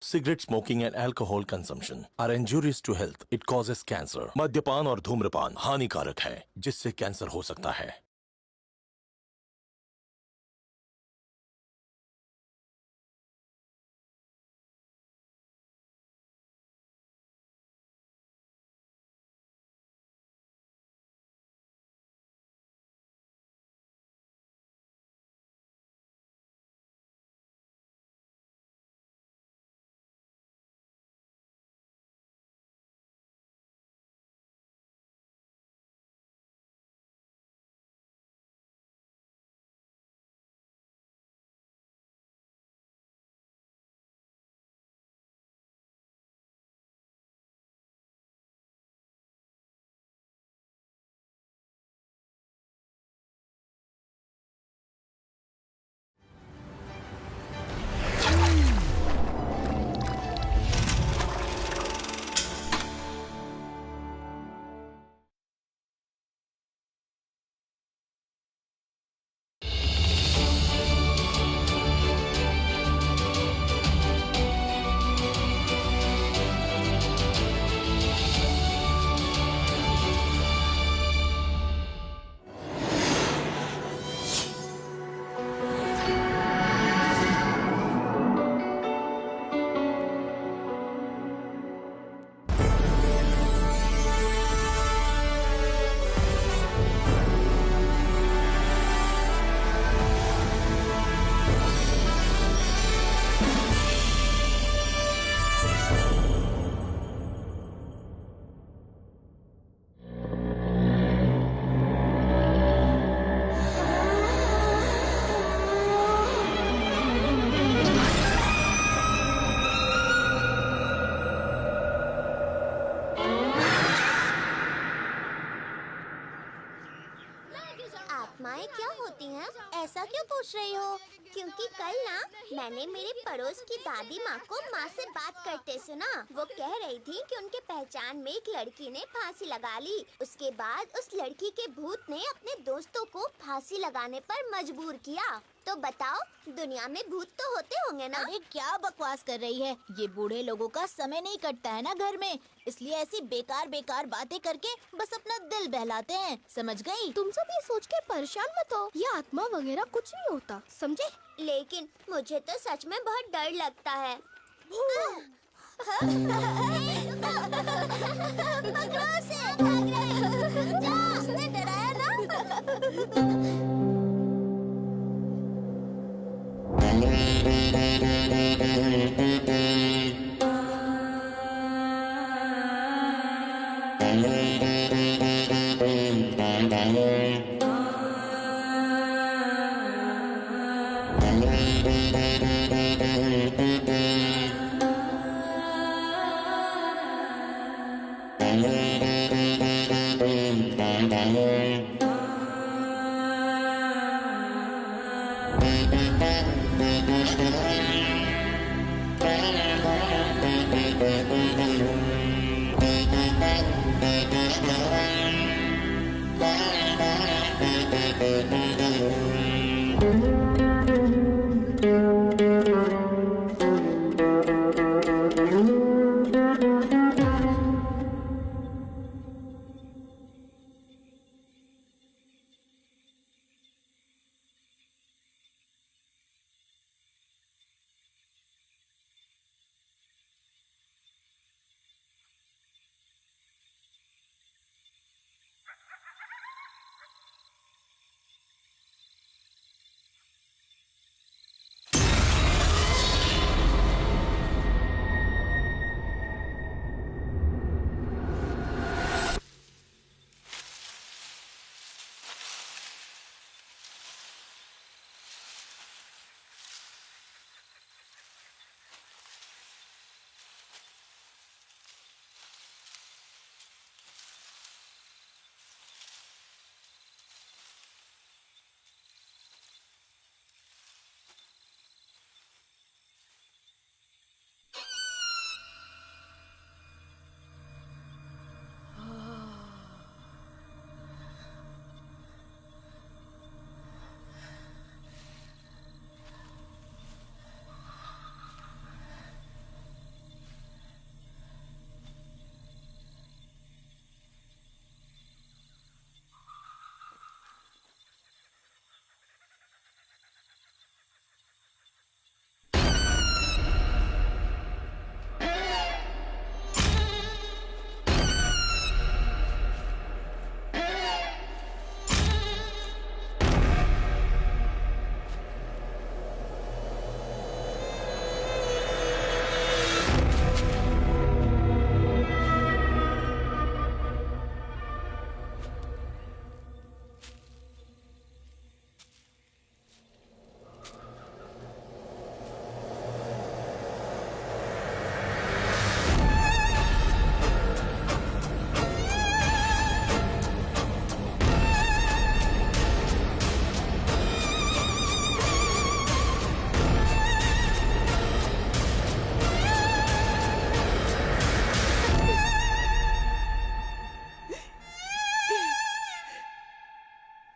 Cigarette smoking and alcohol consumption are injurious to health. It causes cancer. मद्यपान और धूम्रपान हानिकारक है, जिससे कैंसर हो सकता है। आत्माएं क्या होती हैं? ऐसा क्यों पूछ रही हो? क्योंकि कल ना मैंने मेरे पड़ोस की दादी माँ को माँ से बात करते सुना। वो कह रही थी कि उनके पहचान में एक लड़की ने फांसी लगा ली। उसके बाद उस लड़की के भूत ने अपने दोस्तों को फांसी लगाने पर मजबूर किया। तो बताओ, दुनिया में भूत तो होते होंगे ना? अरे क्या बकवास कर रही है? ये बूढ़े लोगों का समय नहीं कटता है ना घर में, इसलिए ऐसी बेकार बेकार बातें करके बस अपना दिल बहलाते हैं, समझ गई? तुम सब ये सोच के परेशान मत हो, ये आत्मा वगैरह कुछ नहीं होता, समझे? लेकिन मुझे तो सच में बहुत डर लगता है। पकड़ो उसे, भाग रहे। जा, उसने डराया ना।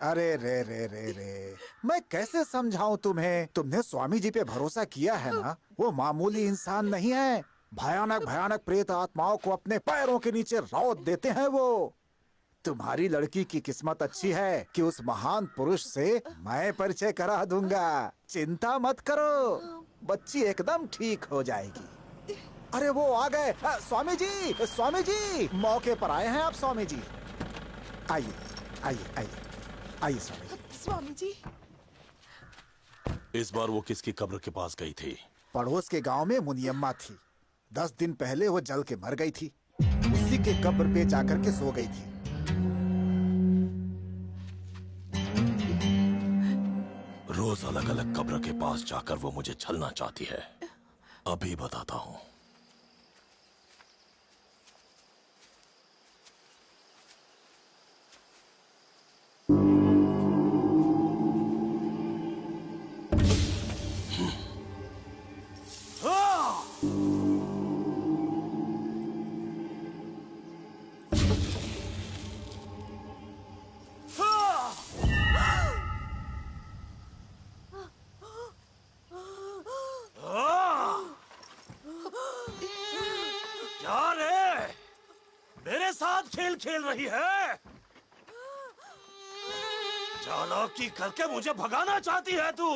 अरे रे रे रे रे, मैं कैसे समझाऊं तुम्हें? तुमने स्वामी जी पे भरोसा किया है ना? वो मामूली इंसान नहीं है। भयानक भयानक प्रेत आत्माओं को अपने पैरों के नीचे रौंद देते हैं वो। तुम्हारी लड़की की किस्मत अच्छी है कि उस महान पुरुष से मैं परिचय करा दूंगा। चिंता मत करो, बच्ची एकदम ठीक हो जाएगी। अरे वो आ गए। स्वामी जी, स्वामी जी, मौके पर आए हैं आप स्वामी जी। आइए आइए आइए आइए स्वामी जी। स्वामी जी, इस बार वो किसकी कब्र के पास गई थी? पड़ोस के गांव में मुनियम्मा थी। 10 दिन पहले वो जल के मर गई थी। उसी के कब्र पे जाकर के सो गई थी। रोज अलग अलग कब्र के पास जाकर वो मुझे छलना चाहती है। अभी बताता हूँ। क्या रे? मेरे साथ खेल खेल रही है? चालाकी करके मुझे भगाना चाहती है तू?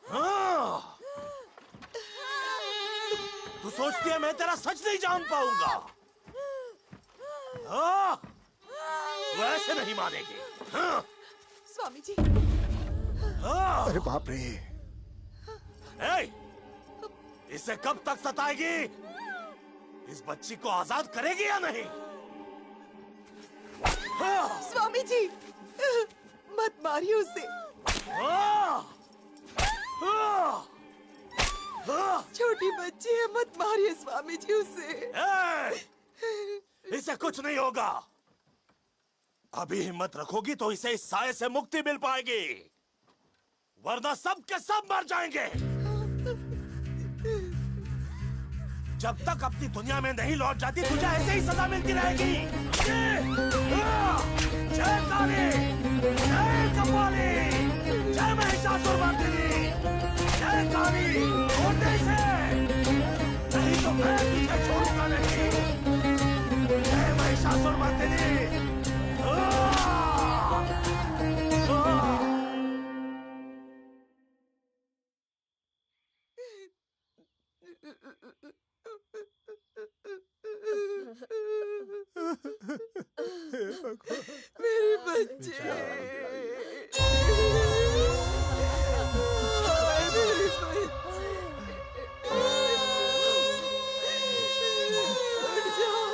हाँ? तू सोचती है मैं तेरा सच नहीं जान पाऊंगा? हाँ? तू ऐसे नहीं मानेगी। हाँ? स्वामी जी, हाँ? अरे बाप रे, ए, इसे कब तक सताएगी? इस बच्ची को आजाद करेगी या नहीं? हाँ? स्वामी जी, मत मारिए उसे। हाँ? हाँ? हाँ? छोटी बच्ची है, मत मारिए स्वामी जी उसे। ए, इसे कुछ नहीं होगा। अभी हिम्मत रखोगी तो इसे इस साये से मुक्ति मिल पाएगी, वरना सब के सब मर जाएंगे। जब तक अपनी दुनिया में नहीं लौट जाती तुझे ऐसे ही सजा मिलती रहेगी। जय काली, जय कपाली, जय महिषासुरमर्दिनी, जय काली, छोड़ने से नहीं तो मैं तुझे छोड़ूंगा नहीं। जय महिषासुरमर्दिनी। मेरे बच्चे, मेरे बच्चे, उठ जाओ।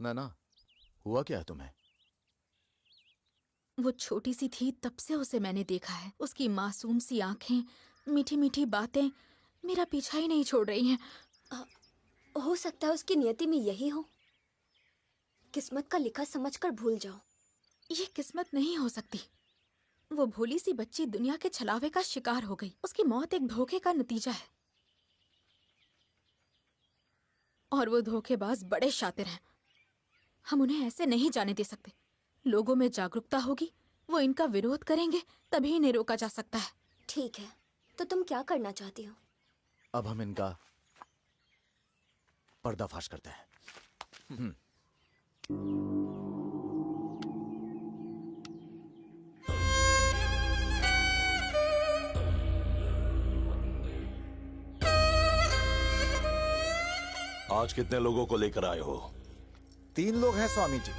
नैना, हुआ क्या है तुम्हें? वो छोटी सी थी तब से उसे मैंने देखा है। उसकी मासूम सी आंखें, मीठी मीठी बातें मेरा पीछा ही नहीं छोड़ रही हैं। हो सकता है उसकी नियति में यही हो। किस्मत का लिखा समझकर भूल जाओ। ये किस्मत नहीं हो सकती। वो भोली सी बच्ची दुनिया के छलावे का शिकार हो गई। उसकी मौत एक धोखे का नतीजा है। और वो धोखेबाज बड़े शातिर हैं। हम उन्हें ऐसे नहीं जाने दे सकते। लोगों में जागरूकता होगी, वो इनका विरोध करेंगे, तभी इन्हें रोका जा सकता है। ठीक है, तो तुम क्या करना चाहती हो? अब हम इनका पर्दाफाश करते हैं। आज कितने लोगों को लेकर आए हो? 3 लोग हैं स्वामी जी।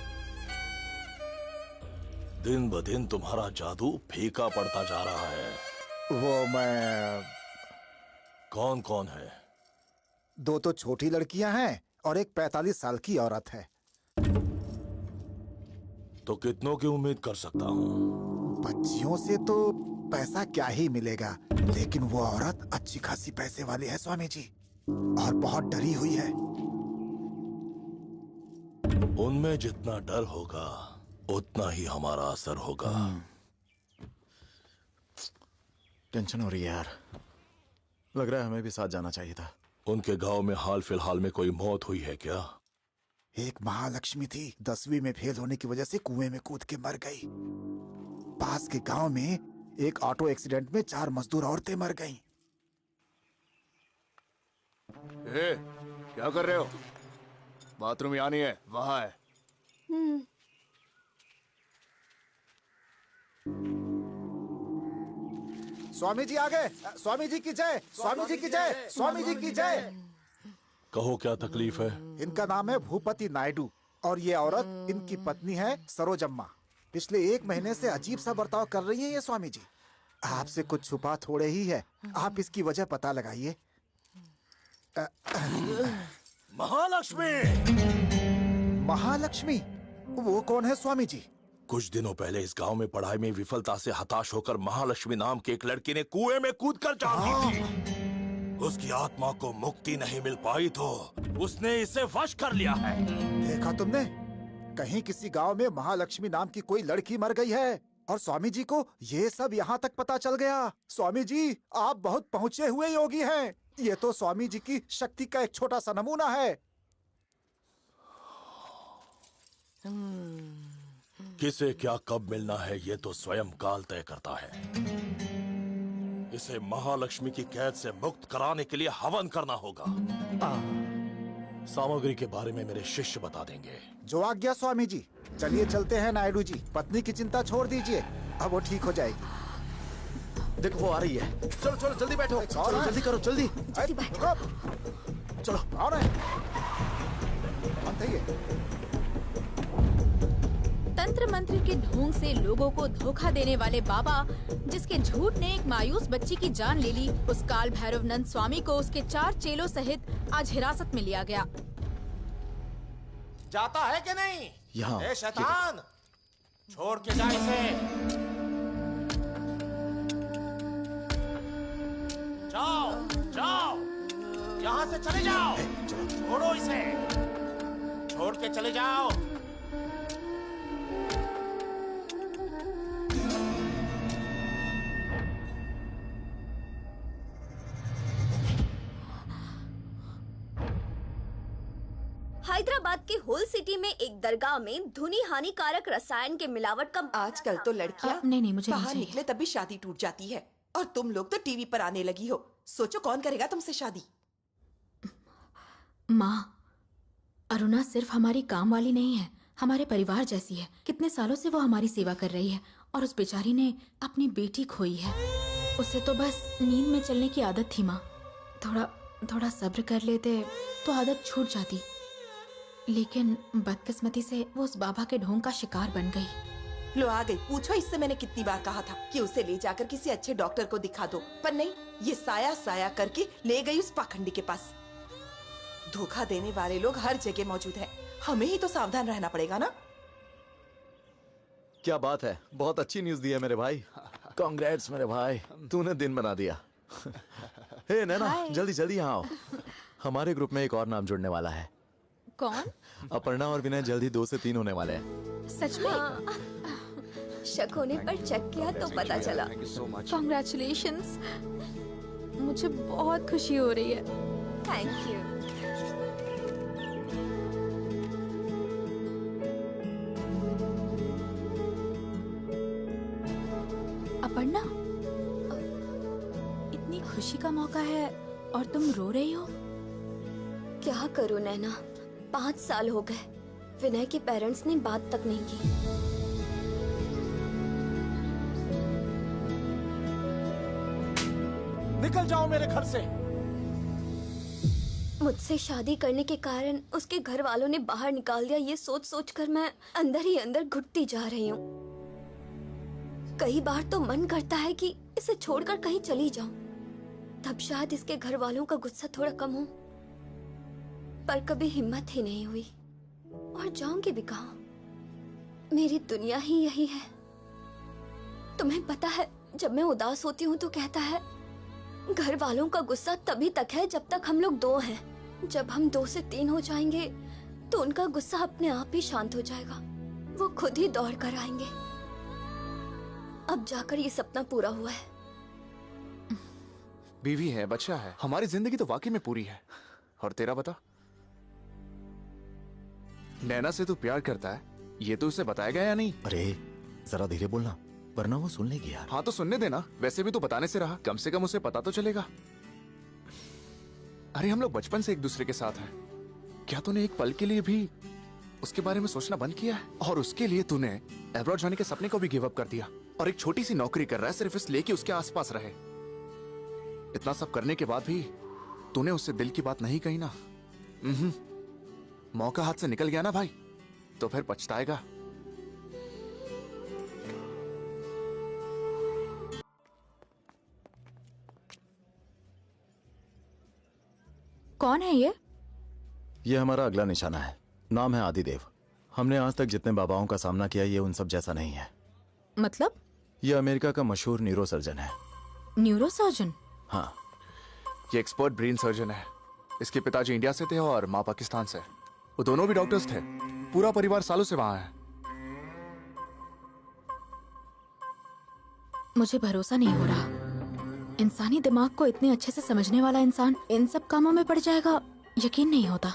दिन ब दिन तुम्हारा जादू फीका पड़ता जा रहा है। वो मैं कौन कौन है? 2 तो छोटी लड़कियां हैं और एक 45 साल की औरत है। तो कितनों की उम्मीद कर सकता हूँ? बच्चियों से तो पैसा क्या ही मिलेगा, लेकिन वो औरत अच्छी खासी पैसे वाली है स्वामी जी, और बहुत डरी हुई है। उनमें जितना डर होगा उतना ही हमारा असर होगा। टेंशन हो रही है यार। लग रहा है हमें भी साथ जाना चाहिए था। उनके गांव में हाल फिलहाल में कोई मौत हुई है क्या? एक महालक्ष्मी थी, 10वीं में फेल होने की वजह से कुएं में कूद के मर गई। पास के गांव में एक ऑटो एक्सीडेंट में 4 मजदूर औरतें मर गईं। क्या कर रहे हो? बाथरूम यहाँ नहीं है, वहां है। स्वामी जी आ गए। स्वामी जी की जय, स्वामी जी की जय, स्वामी जी की जय। कहो क्या तकलीफ है? इनका नाम है भूपति नायडू और ये औरत इनकी पत्नी है सरोजम्मा। पिछले 1 महीने से अजीब सा बर्ताव कर रही है ये स्वामी जी। आपसे कुछ छुपा थोड़े ही है, आप इसकी वजह पता लगाइए। महालक्ष्मी! महालक्ष्मी? वो कौन है स्वामी जी? कुछ दिनों पहले इस गांव में पढ़ाई में विफलता से हताश होकर महालक्ष्मी नाम की एक लड़की ने कुएं में कूदकर जान दी थी। उसकी आत्मा को मुक्ति नहीं मिल पाई तो उसने इसे वश कर लिया है। देखा तुमने? कहीं किसी गांव में महालक्ष्मी नाम की कोई लड़की मर गई है और स्वामी जी को ये सब यहाँ तक पता चल गया। स्वामी जी, आप बहुत पहुँचे हुए योगी हैं। ये तो स्वामी जी की शक्ति का एक छोटा सा नमूना है। किसे क्या कब मिलना है ये तो स्वयं काल तय करता है। इसे महालक्ष्मी की कैद से मुक्त कराने के लिए हवन करना होगा। सामग्री के बारे में मेरे शिष्य बता देंगे। जो आज्ञा स्वामी जी। चलिए चलते हैं नायडू जी, पत्नी की चिंता छोड़ दीजिए, अब वो ठीक हो जाएगी। देखो वो आ रही है। चलो चलो जल्दी बैठो, चलो जल्दी करो, जल्दी। चलो आओ रहे। तंत्र मंत्र के ढोंग से लोगों को धोखा देने वाले बाबा, जिसके झूठ ने एक मायूस बच्ची की जान ले ली, उस काल भैरव नंद स्वामी को उसके 4 चेलों सहित आज हिरासत में लिया गया। जाता है कि नहीं? यहाँ ए शैतान, छोड़ के जा इसे। जाओ जाओ, यहाँ से चले जाओ। छोड़ो इसे, छोड़ के चले जाओ। हैदराबाद के होल सिटी में एक दरगाह में धुनी हानिकारक रसायन के मिलावट का आजकल तो लड़कियां नहीं मुझे नहीं बाहर चाहिए। निकले तभी शादी टूट जाती है, और तुम लोग तो टीवी पर आने लगी हो। सोचो कौन करेगा तुमसे शादी? माँ, अरुणा सिर्फ हमारी काम वाली नहीं है, हमारे परिवार जैसी है। कितने सालों से वो हमारी सेवा कर रही है और उस बेचारी ने अपनी बेटी खोई है। उसे तो बस नींद में चलने की आदत थी माँ। थोड़ा सब्र कर लेते तो आदत छूट जाती, लेकिन बदकिस्मती से वो उस बाबा के ढोंग का शिकार बन गई। लो आ गई। पूछो इससे मैंने कितनी बार कहा था कि उसे ले जाकर किसी अच्छे डॉक्टर को दिखा दो, पर नहीं, ये साया साया करके ले गई उस पाखंडी के पास। धोखा देने वाले लोग हर जगह मौजूद हैं, हमें ही तो सावधान रहना पड़ेगा ना। क्या बात है, बहुत अच्छी न्यूज़ दी है मेरे भाई। कांग्रेट्स मेरे भाई, तूने दिन बना दिया। हे नैना, जल्दी जल्दी यहाँ आओ। हमारे ग्रुप में एक और नाम जुड़ने वाला है। कौन? अपर्णा और विनय जल्दी 2 से 3 होने वाले हैं। सच में? शक होने पर चेक किया तो पता चला। कॉन्ग्रेचुलेशंस, मुझे बहुत खुशी हो रही है। Thank you. अपर्णा, इतनी खुशी का मौका है और तुम रो रही हो? क्या करूं नैना, 5 साल हो गए, विनय के पेरेंट्स ने बात तक नहीं की। निकल जाओ मेरे घर से। मुझसे शादी करने के कारण उसके घर वालों ने बाहर निकाल दिया, ये सोच सोच कर मैं अंदर ही अंदर घुटती जा रही हूँ। कई बार तो मन करता है कि इसे छोड़कर कहीं चली जाऊं, तब शायद इसके घर वालों का गुस्सा थोड़ा कम हो, पर कभी हिम्मत ही नहीं हुई। और जाऊंगी भी कहाँ? मेरी दुनिया ही यही है। तुम्हें पता है, जब मैं उदास होती हूँ तो कहता है घर वालों का गुस्सा तभी तक है जब तक हम लोग 2 हैं। जब हम 2 से 3 हो जाएंगे तो उनका गुस्सा अपने आप ही शांत हो जाएगा, वो खुद ही दौड़ कर आएंगे। अब जाकर ये सपना पूरा हुआ है। बीवी है, बच्चा है, हमारी जिंदगी तो वाकई में पूरी है। और तेरा बता, नैना से तू प्यार करता है, ये तो उसे बताया गया या नहीं? अरे जरा धीरे बोलना, वरना वो सुन लेगी यार। हाँ तो सुनने देना, वैसे भी तू बताने से रहा, कम से कम उसे पता तो चलेगा। अरे हम लोग बचपन से एक दूसरे के साथ हैं, क्या तूने एक पल के लिए भी उसके बारे में सोचना बंद किया है? और उसके लिए तूने अब्रॉड जाने के सपने को भी गिव अप कर दिया और एक छोटी सी नौकरी कर रहा है सिर्फ इसलिए कि उसके आसपास रहे। इतना सब करने के बाद भी तूने उससे दिल की बात नहीं कही ना। मौका हाथ से निकल गया ना भाई, तो फिर पछताएगा। कौन है ये? ये हमारा अगला निशाना है। नाम है आदिदेव। हमने आज तक जितने बाबाओं का सामना किया, ये उन सब जैसा नहीं है। मतलब? ये अमेरिका का मशहूर न्यूरो सर्जन है। Neuro surgeon? हाँ, ये एक्सपर्ट ब्रेन सर्जन है। इसके पिताजी इंडिया से थे और माँ पाकिस्तान से। वो दोनों भी डॉक्टर्स थे। पूरा परिवार सालों से वहां है। मुझे भरोसा नहीं हो रहा। इंसानी दिमाग को इतने अच्छे से समझने वाला इंसान इन सब कामों में पड़ जाएगा, यकीन नहीं होता।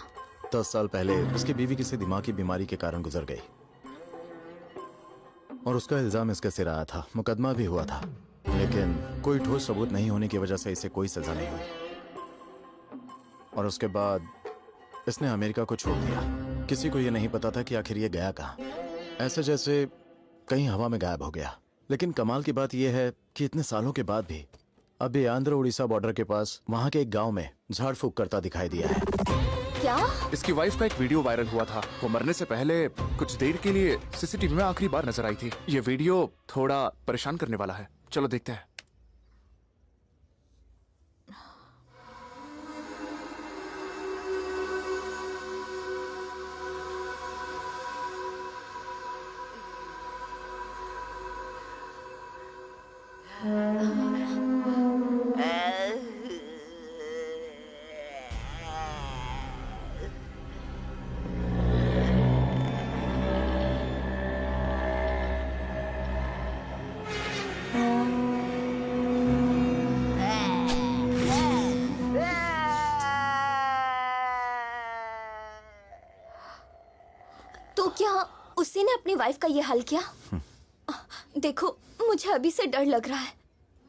10 साल पहले उसकी बीवी किसी दिमागी बीमारी के कारण गुजर गई और उसका इल्जाम इसके सिर आया था। मुकदमा भी हुआ था, लेकिन कोई ठोस सबूत नहीं होने की वजह से इसे कोई सजा नहीं हुई। और उसके बाद इसने अमेरिका को छोड़ दिया। किसी को ये नहीं पता था कि आखिर ये गया कहाँ। ऐसे जैसे कहीं हवा में गायब हो गया। लेकिन कमाल की बात यह है कि इतने सालों के बाद भी अभी आंध्र उड़ीसा बॉर्डर के पास वहाँ के एक गांव में झाड़ फूक करता दिखाई दिया है। क्या? इसकी वाइफ का एक वीडियो वायरल हुआ था। वो मरने से पहले कुछ देर के लिए सीसीटीवी में आखिरी बार नजर आई थी। ये वीडियो थोड़ा परेशान करने वाला है, चलो देखते हैं। तो क्या उसी ने अपनी वाइफ का ये हल किया? देखो, मुझे अभी से डर लग रहा है।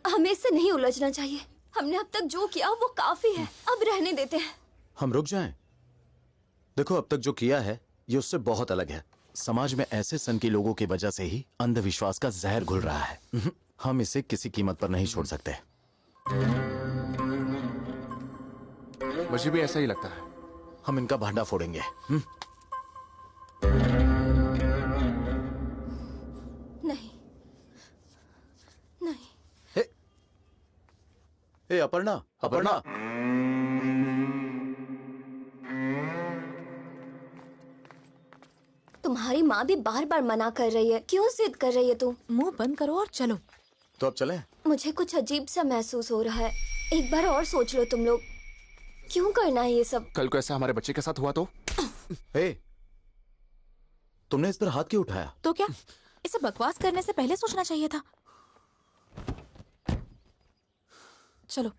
हमें इससे नहीं उलझना चाहिए। हमने अब तक जो किया वो काफी है, अब रहने देते हैं। हम रुक जाएं? देखो, अब तक जो किया है ये उससे बहुत अलग है। समाज में ऐसे सन की लोगों की वजह से ही अंधविश्वास का जहर घुल रहा है। हम इसे किसी कीमत पर नहीं छोड़ सकते। मुझे भी ऐसा ही लगता है। हम इनका भांडा फोड़ेंगे। नहीं, नहीं। ए अपर्णा, अपर्णा। माँ भी बार बार मना कर रही है। क्यों जिद कर रही है तू? मुंह बंद करो और चलो। तो अब चले? मुझे कुछ अजीब सा महसूस हो रहा है। एक बार और सोच लो तुम लोग। क्यों करना है ये सब? कल को ऐसा हमारे बच्चे के साथ हुआ तो? हे, तुमने इस पर हाथ क्यों उठाया? तो क्या इसे बकवास करने से पहले सोचना चाहिए था। चलो।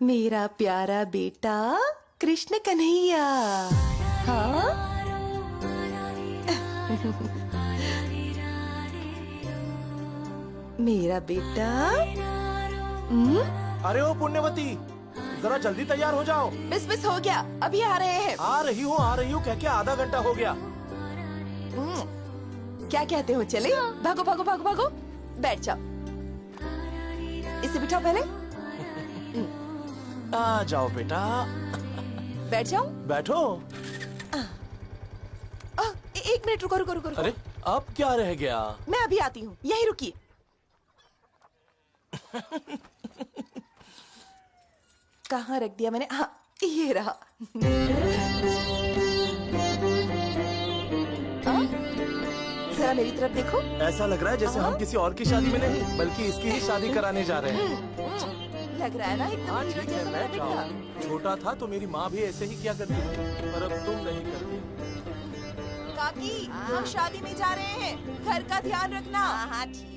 मेरा प्यारा बेटा कृष्ण कन्हैया। हाँ मेरा बेटा। अरे ओ पुण्यवती, जरा जल्दी तैयार हो जाओ। बस हो गया, अभी आ रहे हैं। आ रही हूँ कह के आधा घंटा हो गया। क्या कहते हो? चले? भागो भागो भागो भागो, बैठ जाओ। इसे बिठाओ पहले। आ जाओ बेटा, बैठ जाओ। बैठो। एक मिनट रुको रुको रुको रुको। अरे अब क्या रह गया? मैं अभी आती हूँ, यहीं रुकिए। कहाँ रख दिया मैंने? हाँ, ये रहा। जरा मेरी तरफ देखो। ऐसा लग रहा है जैसे हम किसी और की शादी में नहीं बल्कि इसकी ही शादी कराने जा रहे हैं। लग रहा है ना एकदम हाँ हीरो ठीक है, जैसा बैठ बेटा। जाओ। छोटा था तो मेरी माँ भी ऐसे ही किया करती थी, पर अब तुम नहीं करती। काकी, हम शादी में जा रहे हैं, घर का ध्यान रखना। हाँ ठीक है।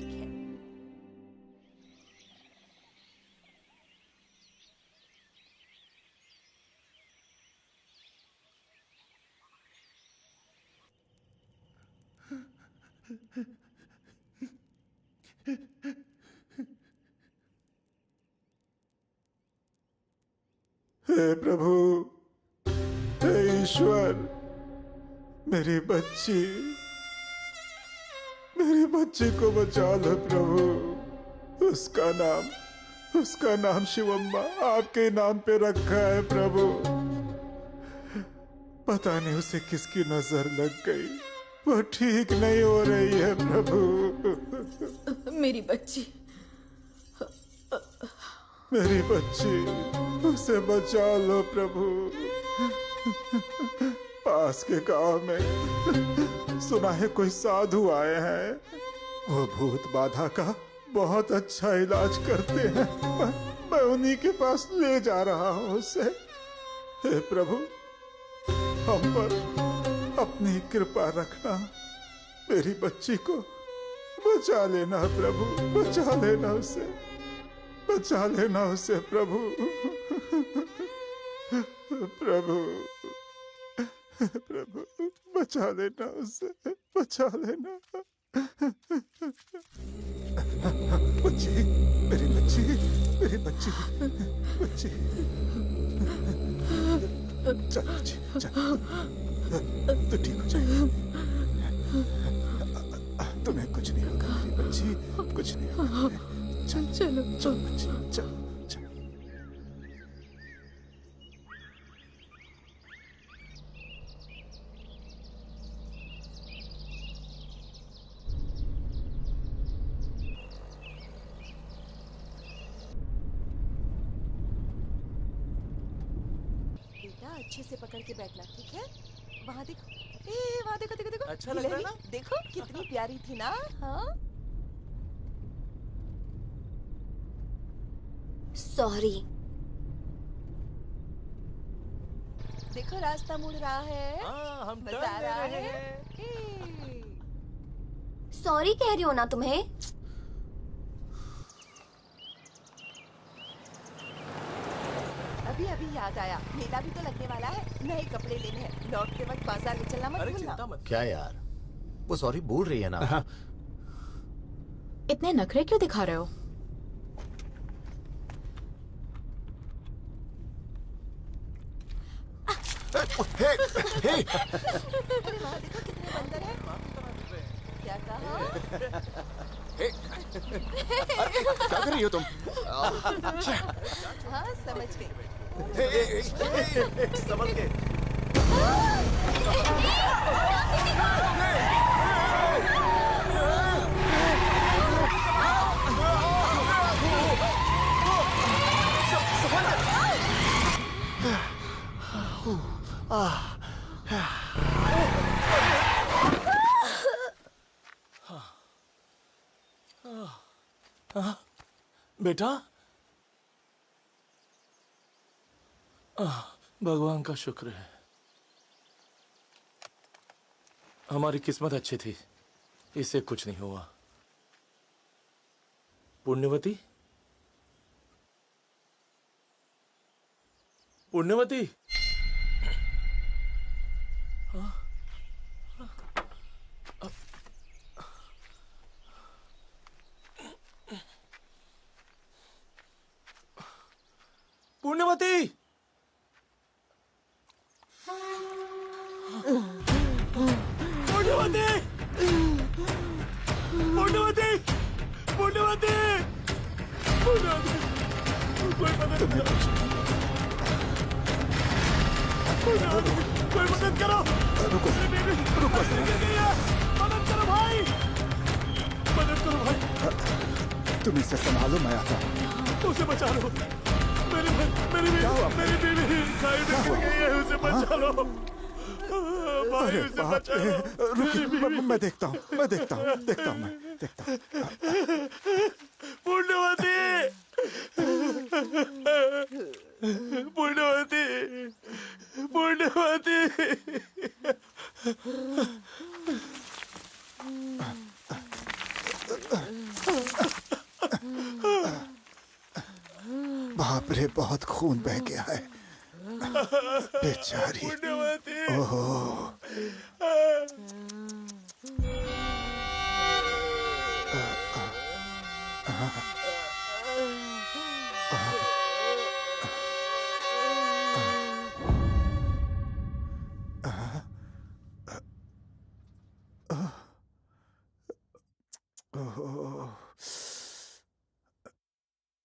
हे प्रभु, हे ईश्वर, मेरी बच्ची को बचा लो प्रभु। उसका नाम शिवम्मा आपके नाम पे रखा है प्रभु। पता नहीं उसे किसकी नजर लग गई, वो ठीक नहीं हो रही है प्रभु। मेरी बच्ची, मेरी बच्ची, उसे बचा लो प्रभु। पास के गांव में सुना है कोई साधु आए हैं, वो भूत बाधा का बहुत अच्छा इलाज करते हैं। मैं उन्हीं के पास ले जा रहा हूँ उसे। हे प्रभु, हम पर अपनी कृपा रखना, मेरी बच्ची को बचा लेना प्रभु, बचा लेना उसे, बचा लेना उसे प्रभु। प्रभु, प्रभु बचा लेना उसे, बचा लेना। बच्ची, मेरी बच्ची, मेरी बच्ची, बच्ची। चल बच्ची, चल, तो ठीक हो जाएगी। तुम्हें कुछ नहीं होगा मेरी बच्ची, कुछ नहीं होगा। चल चलो चल बच्ची, चल चल। बेटा अच्छे से पकड़ के बैठना, ठीक है? वहाँ देखो, वहाँ देखो देखो देखो। अच्छा लग रहा है ना? देखो कितनी प्यारी थी ना। हाँ सॉरी। देखो रास्ता मुड़ रहा है। हाँ, हम मजा टर्न आ ले रहा रहे है। हैं। सॉरी कह रही हो ना तुम्हें? अभी अभी याद आया, मेला भी तो लगने वाला है, नए कपड़े लेने हैं। लौटते वक्त बाजार ले चलना मत अरे भूलना। चिंता मत। क्या यार, वो सॉरी बोल रही है ना। इतने नखरे क्यों दिखा रहे हो? अरे वहाँ देखो कितने बंदर हैं। क्या कहा? क्या कर रही हो तुम? हाँ समझ गई। समझ के बेटा, भगवान का शुक्र है, हमारी किस्मत अच्छी थी, इससे कुछ नहीं हुआ। पुण्यवती, पुण्यवती, पुण्यवती, पुण्यवती, पुण्यवती, पुण्यवती, पुण्यवती, कोई मदद करो, कोई मदद करो, रुको, मदद करो भाई, मदद करो भाई, तुम इसे संभालो, मैं आता हूँ। उसे बचा लो, मेरी बीवी साइड में गिर गई है, उसे बचा लो भाई, अरे उसे बाप बचा रे, लो। मैं देखता हूँ, मैं देखता हूँ, मैं देखता हूँ। पुण्यवती, पुण्यवती, पुण्यवती, बाप रे, बहुत खून बह गया है, बेचारी। पुण्यवती, ओहो,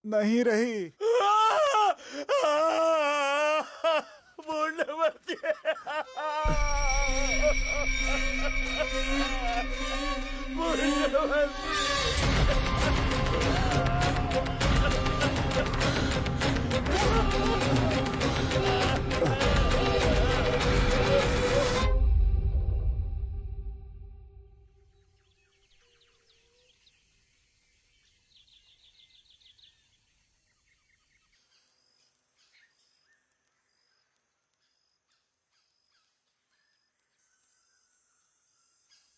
नहीं रही। पुण्यवती,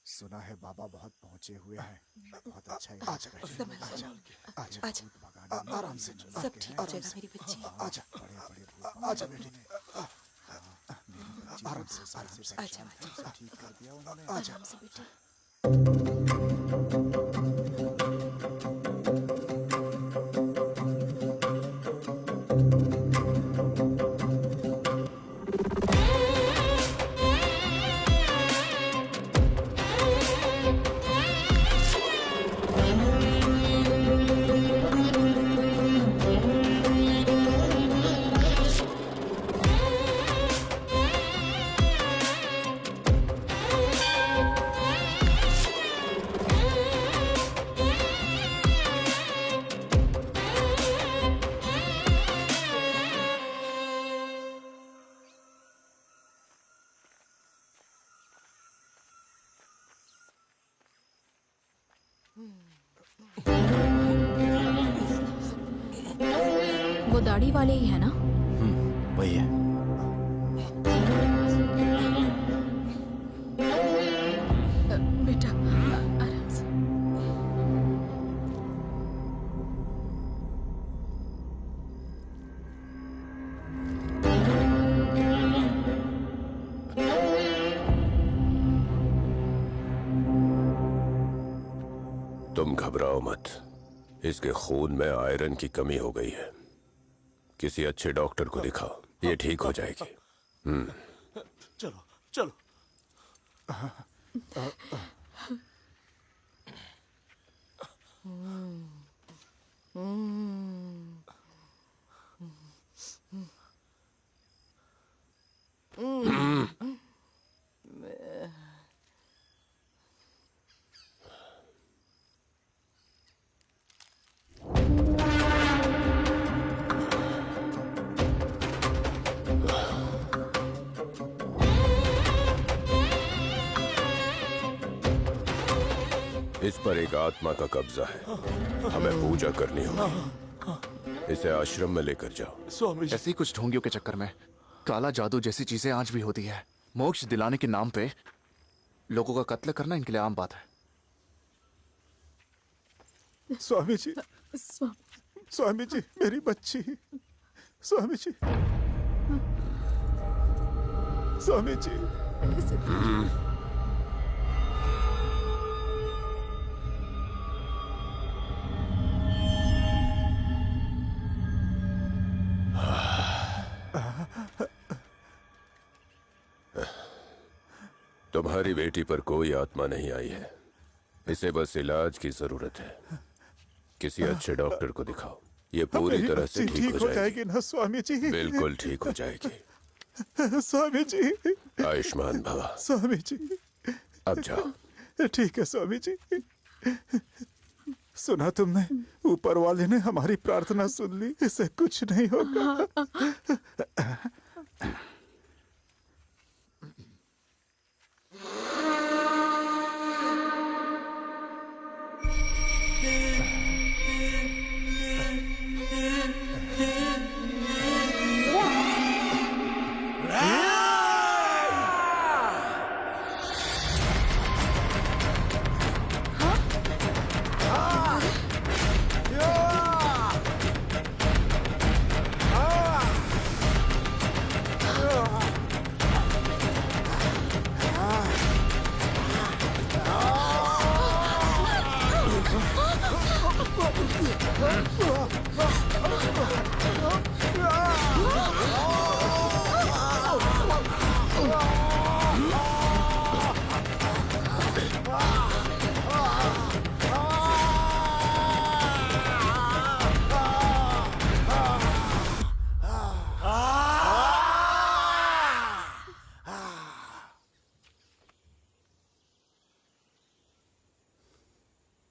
सुना है बाबा बहुत पहुंचे हुए हैं, बहुत अच्छा है। आजा बेटी, आजा, आजा, आराम से, सब ठीक हो जाएगा मेरी बच्ची। आजा, आजा बेटी, आराम से, आजा आजा। ठीक कर दिया उन्होंने। आजा, वो दाढ़ी वाले ही है ना? वही है। बेटा आराम से। तुम घबराओ मत, इसके खून में आयरन की कमी हो गई है। किसी अच्छे डॉक्टर को दिखाओ, ये ठीक हो जाएगी। चलो चलो। इस पर एक आत्मा का कब्जा है, हमें पूजा करनी होगी। इसे आश्रम में लेकर जाओ। स्वामी जी, ऐसी कुछ ढोंगियों के चक्कर में काला जादू जैसी चीजें आज भी होती है। मोक्ष दिलाने के नाम पे लोगों का कत्ल करना इनके लिए आम बात है। स्वामी जी, स्वामी जी, मेरी बच्ची, स्वामी जी, स्वामी जी। तुम्हारी बेटी पर कोई आत्मा नहीं आई है, इसे बस इलाज की जरूरत है। किसी अच्छे डॉक्टर को दिखाओ, ये पूरी तरह से ठीक हो जाएगी ना स्वामी जी? बिल्कुल ठीक हो जाएगी। स्वामी जी, आयुष्मान भव। स्वामी जी, अब जाओ। ठीक है स्वामी जी। सुना तुमने, ऊपर वाले ने हमारी प्रार्थना सुन ली, इसे कुछ नहीं होगा।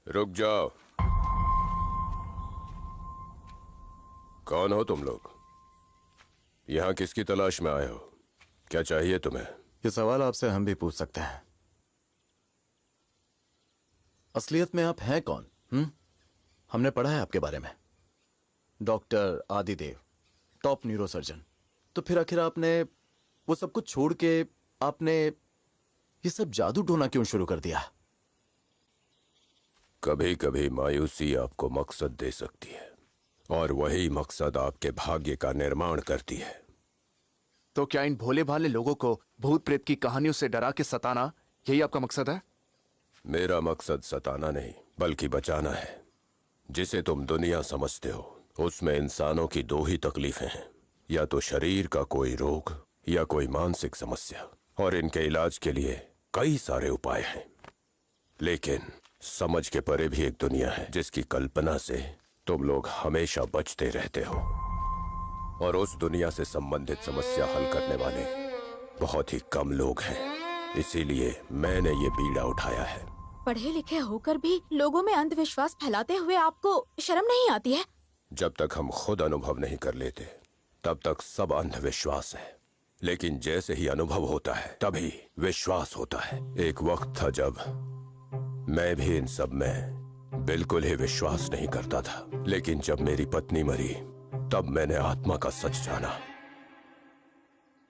रुक जाओ। कौन हो तुम लोग? यहाँ किसकी तलाश में आए हो? क्या चाहिए तुम्हें? ये सवाल आपसे हम भी पूछ सकते हैं। असलियत में आप हैं कौन? हमने पढ़ा है आपके बारे में, डॉक्टर आदिदेव, टॉप न्यूरोसर्जन। तो फिर आखिर आपने वो सब कुछ छोड़ के आपने ये सब जादू टोना क्यों शुरू कर दिया? कभी कभी मायूसी आपको मकसद दे सकती है, और वही मकसद आपके भाग्य का निर्माण करती है। तो क्या इन भोले भाले लोगों को भूत प्रेत की कहानियों से डरा के सताना, यही आपका मकसद है? मेरा मकसद सताना नहीं, बल्कि बचाना है। जिसे तुम दुनिया समझते हो, उसमें इंसानों की दो ही तकलीफें हैं, या तो शरीर का कोई रोग या कोई मानसिक समस्या, और इनके इलाज के लिए कई सारे उपाय हैं। लेकिन समझ के परे भी एक दुनिया है जिसकी कल्पना से तुम लोग हमेशा बचते रहते हो, और उस दुनिया से संबंधित समस्या हल करने वाले बहुत ही कम लोग हैं। इसीलिए मैंने ये बीड़ा उठाया है। पढ़े लिखे होकर भी लोगों में अंधविश्वास फैलाते हुए आपको शर्म नहीं आती है? जब तक हम खुद अनुभव नहीं कर लेते तब तक सब अंधविश्वास है, लेकिन जैसे ही अनुभव होता है तभी विश्वास होता है। एक वक्त था जब मैं भी इन सब में बिल्कुल ही विश्वास नहीं करता था, लेकिन जब मेरी पत्नी मरी तब मैंने आत्मा का सच जाना।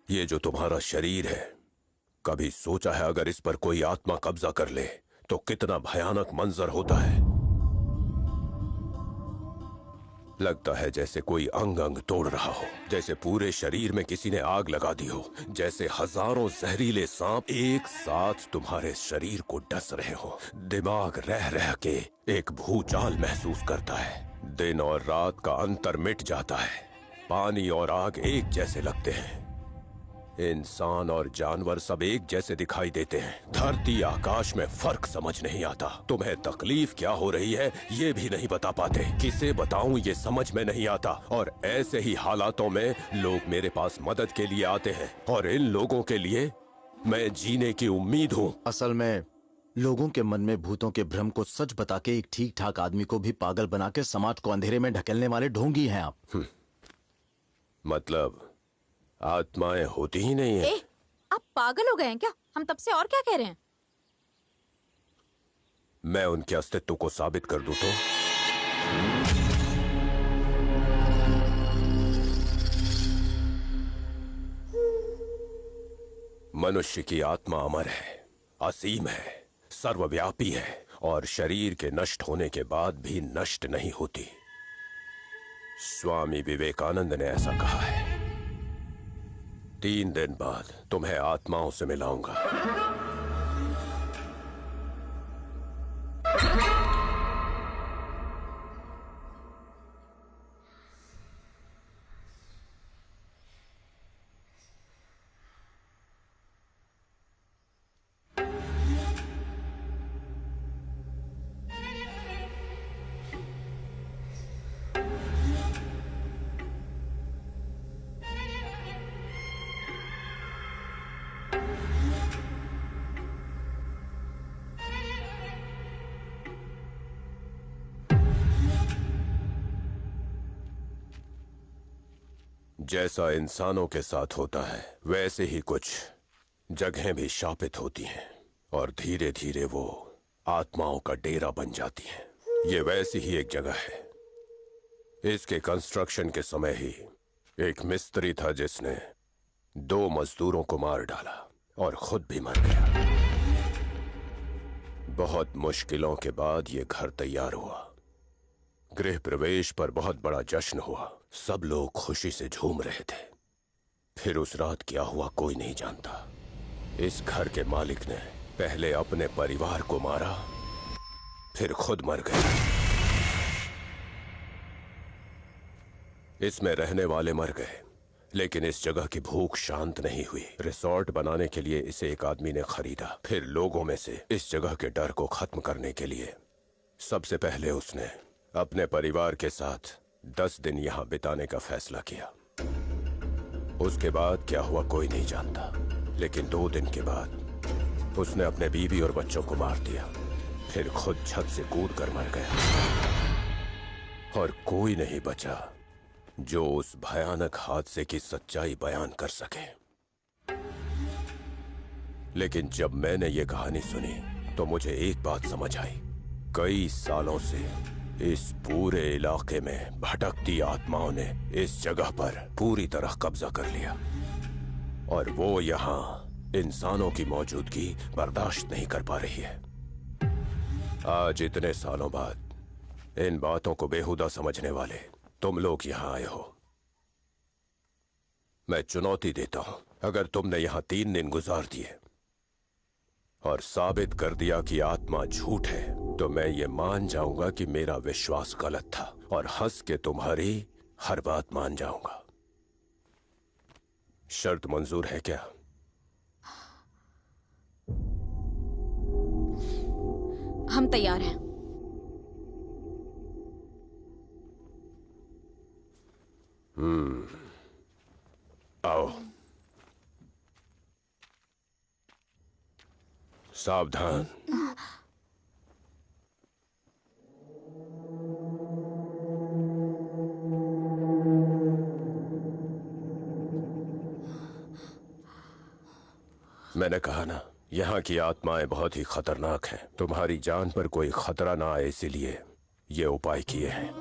ये जो तुम्हारा शरीर है, कभी सोचा है अगर इस पर कोई आत्मा कब्जा कर ले तो कितना भयानक मंजर होता है? लगता है जैसे कोई अंग अंग तोड़ रहा हो, जैसे पूरे शरीर में किसी ने आग लगा दी हो, जैसे हजारों जहरीले सांप एक साथ तुम्हारे शरीर को डस रहे हो। दिमाग रह रह के एक भूचाल महसूस करता है। दिन और रात का अंतर मिट जाता है। पानी और आग एक जैसे लगते हैं। इंसान और जानवर सब एक जैसे दिखाई देते हैं। धरती आकाश में फर्क समझ नहीं आता। तुम्हें तकलीफ क्या हो रही है ये भी नहीं बता पाते। किसे बताऊं ये समझ में नहीं आता। और ऐसे ही हालातों में लोग मेरे पास मदद के लिए आते हैं और इन लोगों के लिए मैं जीने की उम्मीद हूँ। असल में लोगों के मन में भूतों के भ्रम को सच बता के एक ठीक ठाक आदमी को भी पागल बना के समाज को अंधेरे में ढकेलने वाले ढोंगी हैं आप। मतलब आत्माएं होती ही नहीं है। आप पागल हो गए हैं क्या? हम तब से और क्या कह रहे हैं? मैं उनके अस्तित्व को साबित कर दूं तो? मनुष्य की आत्मा अमर है, असीम है, सर्वव्यापी है और शरीर के नष्ट होने के बाद भी नष्ट नहीं होती। स्वामी विवेकानंद ने ऐसा कहा है। 3 दिन बाद तुम्हें आत्माओं से मिलाऊंगा। जैसा इंसानों के साथ होता है वैसे ही कुछ जगहें भी शापित होती हैं और धीरे धीरे वो आत्माओं का डेरा बन जाती हैं। ये वैसी ही एक जगह है। इसके कंस्ट्रक्शन के समय ही एक मिस्त्री था जिसने 2 मजदूरों को मार डाला और खुद भी मर गया। बहुत मुश्किलों के बाद ये घर तैयार हुआ। गृह प्रवेश पर बहुत बड़ा जश्न हुआ। सब लोग खुशी से झूम रहे थे। फिर उस रात क्या हुआ कोई नहीं जानता। इस घर के मालिक ने पहले अपने परिवार को मारा, फिर खुद मर गया। इसमें रहने वाले मर गए, लेकिन इस जगह की भूख शांत नहीं हुई। रिसोर्ट बनाने के लिए इसे एक आदमी ने खरीदा। फिर लोगों में से इस जगह के डर को खत्म करने के लिए सबसे पहले उसने अपने परिवार के साथ 10 दिन यहां बिताने का फैसला किया। उसके बाद क्या हुआ कोई नहीं जानता, लेकिन 2 दिन के बाद उसने अपने बीवी और बच्चों को मार दिया। फिर खुद छत से कूद कर मर गया और कोई नहीं बचा जो उस भयानक हादसे की सच्चाई बयान कर सके। लेकिन जब मैंने ये कहानी सुनी तो मुझे एक बात समझ आई। कई सालों से इस पूरे इलाके में भटकती आत्माओं ने इस जगह पर पूरी तरह कब्जा कर लिया और वो यहाँ इंसानों की मौजूदगी बर्दाश्त नहीं कर पा रही है। आज इतने सालों बाद इन बातों को बेहुदा समझने वाले तुम लोग यहाँ आए हो। मैं चुनौती देता हूं, अगर तुमने यहाँ 3 दिन गुजार दिए और साबित कर दिया कि आत्मा झूठ है, तो मैं ये मान जाऊंगा कि मेरा विश्वास गलत था और हंस के तुम्हारी हर बात मान जाऊंगा। शर्त मंजूर है क्या? हम तैयार हैं। आओ। सावधान। मैंने कहा ना, यहाँ की आत्माएं बहुत ही खतरनाक हैं। तुम्हारी जान पर कोई खतरा ना आए इसीलिए ये उपाय किए हैं।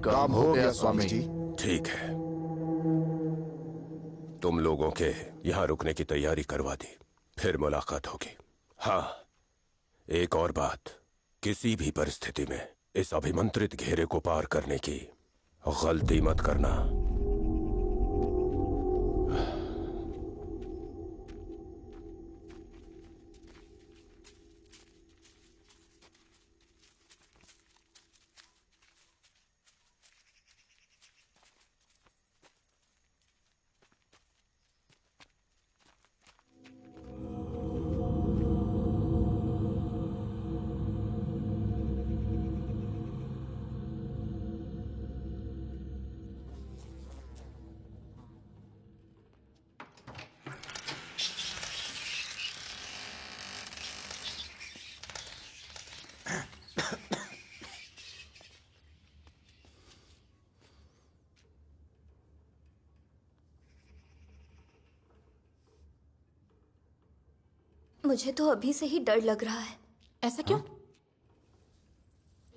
काम हो गया स्वामी जी। ठीक है, तुम लोगों के यहाँ रुकने की तैयारी करवा दी, फिर मुलाकात होगी। हाँ, एक और बात, किसी भी परिस्थिति में इस अभिमंत्रित घेरे को पार करने की गलती मत करना। मुझे तो अभी से ही डर लग रहा है। ऐसा क्यों?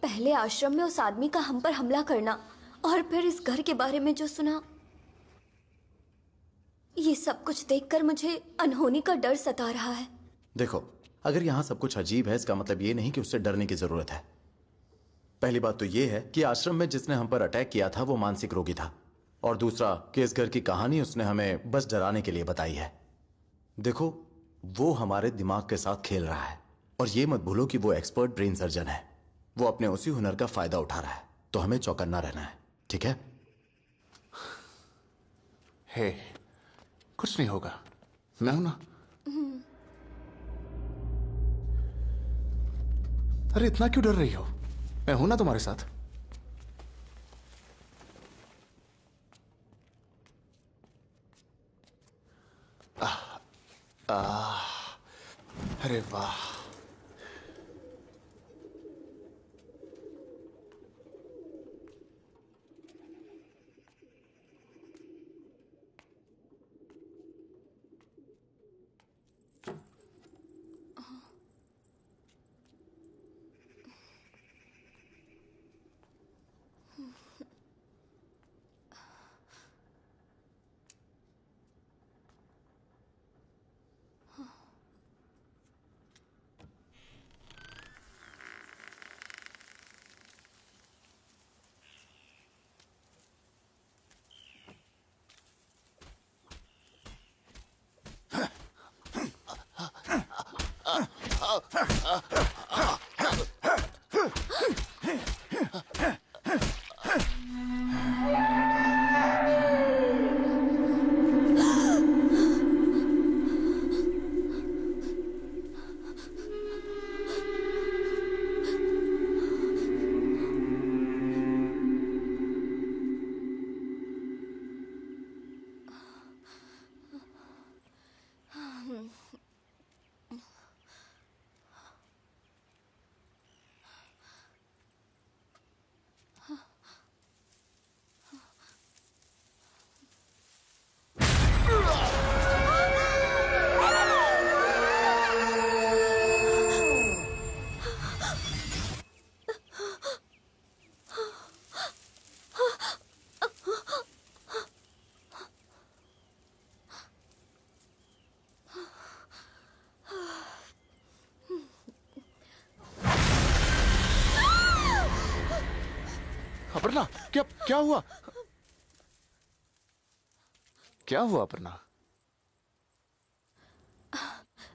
पहले आश्रम में उस आदमी का हम पर हमला करना और फिर इस घर के बारे में जो सुना, ये सब कुछ देखकर मुझे अनहोनी का डर सता रहा है। देखो, अगर यहाँ सब कुछ अजीब है इसका मतलब ये नहीं कि उससे डरने की जरूरत है। पहली बात तो ये है कि आश्रम में जिसने हम पर अटैक किया था वो मानसिक रोगी था, और दूसरा कि इस घर की कहानी उसने हमें बस डराने के लिए बताई है। देखो, वो हमारे दिमाग के साथ खेल रहा है, और ये मत भूलो कि वो एक्सपर्ट ब्रेन सर्जन है। वो अपने उसी हुनर का फायदा उठा रहा है, तो हमें चौकन्ना रहना है, ठीक है? हे, कुछ नहीं होगा, मैं हूं ना। अरे इतना क्यों डर रही हो? मैं हूं ना तुम्हारे साथ। अरे वाह, अपर्णा, क्या क्या हुआ? क्या हुआ अपर्णा?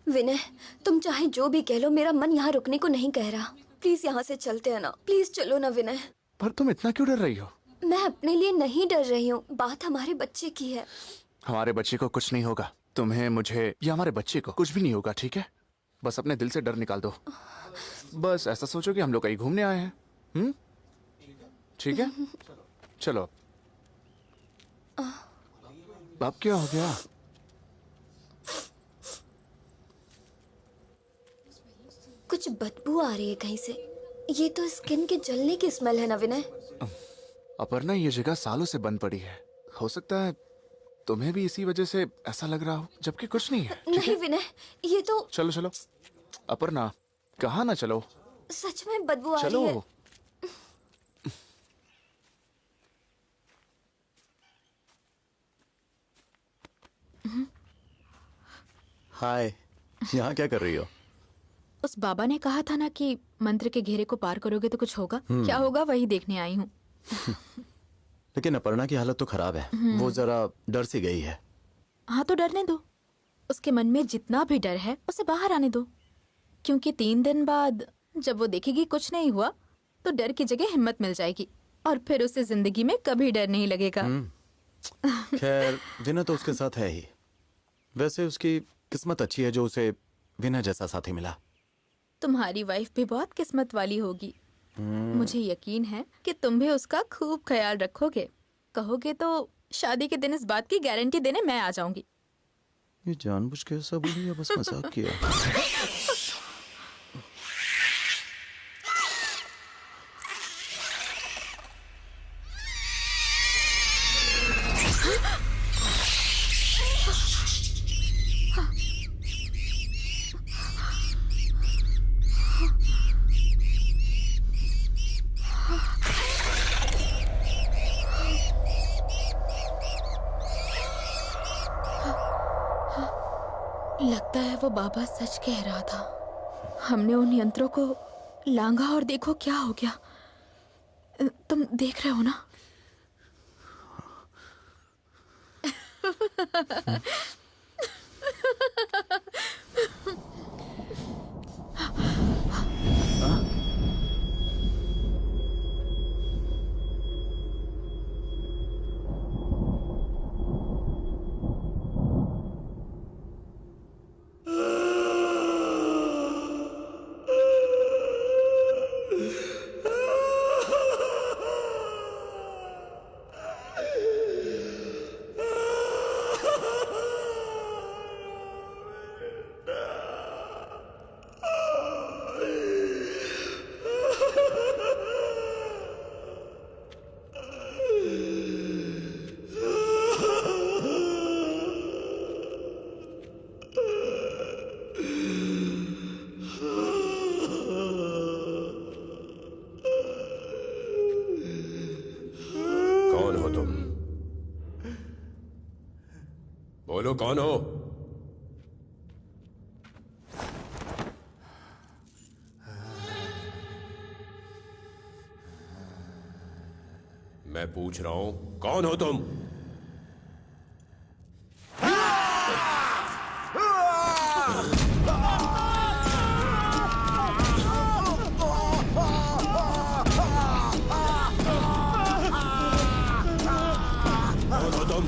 विनय, तुम चाहे जो भी कह लो, मेरा मन यहाँ रुकने को नहीं कह रहा। प्लीज यहाँ से चलते हैं ना। प्लीज चलो ना विनय। पर तुम इतना क्यों डर रही हो? मैं अपने लिए नहीं डर रही हूँ, बात हमारे बच्चे की है। हमारे बच्चे को कुछ नहीं होगा। तुम्हें, मुझे या हमारे बच्चे को कुछ भी नहीं होगा, ठीक है? बस अपने दिल से डर निकाल दो। बस ऐसा सोचो कि हम लोग कहीं घूमने आए हैं। ठीक है, चलो। अब क्या हो गया? कुछ बदबू आ रही है कहीं से। ये तो स्किन के जलने की स्मेल है ना विनय? अपर्णा, ये जगह सालों से बंद पड़ी है। हो सकता है तुम्हें भी इसी वजह से ऐसा लग रहा हो, जबकि कुछ नहीं है। नहीं विनय, ये तो। चलो चलो अपर्णा, कहाँ ना चलो। सच में बदबू आ रही चलो। है। हाय, यहाँ क्या कर रही हो? उस बाबा ने कहा था ना कि मंत्र के घेरे को पार करोगे तो कुछ होगा। क्या होगा वही देखने आई हूँ। लेकिन अपर्णा की हालत तो खराब है। वो जरा डर सी गई है। हाँ तो डरने दो। उसके मन में जितना भी डर है उसे बाहर आने दो, क्योंकि 3 दिन बाद जब वो देखेगी कुछ नहीं हुआ तो डर की जगह हिम्मत मिल जाएगी, और फिर उसे जिंदगी में कभी डर नहीं लगेगा। खैर, विनय तो उसके साथ है ही। वैसे उसकी किस्मत अच्छी है जो उसे विनय जैसा साथी मिला। तुम्हारी वाइफ भी बहुत किस्मत वाली होगी। मुझे यकीन है कि तुम भी उसका खूब ख्याल रखोगे। कहोगे तो शादी के दिन इस बात की गारंटी देने मैं आ जाऊंगी। ये जानबूझ के ऐसा बोली या बस मजाक किया? लगता है वो बाबा सच कह रहा था। हमने उन यंत्रों को लांघा और देखो क्या हो गया। तुम देख रहे हो ना? कौन हो तुम? बोलो कौन हो? मैं पूछ रहा हूं, कौन हो तुम? कौन हो तुम?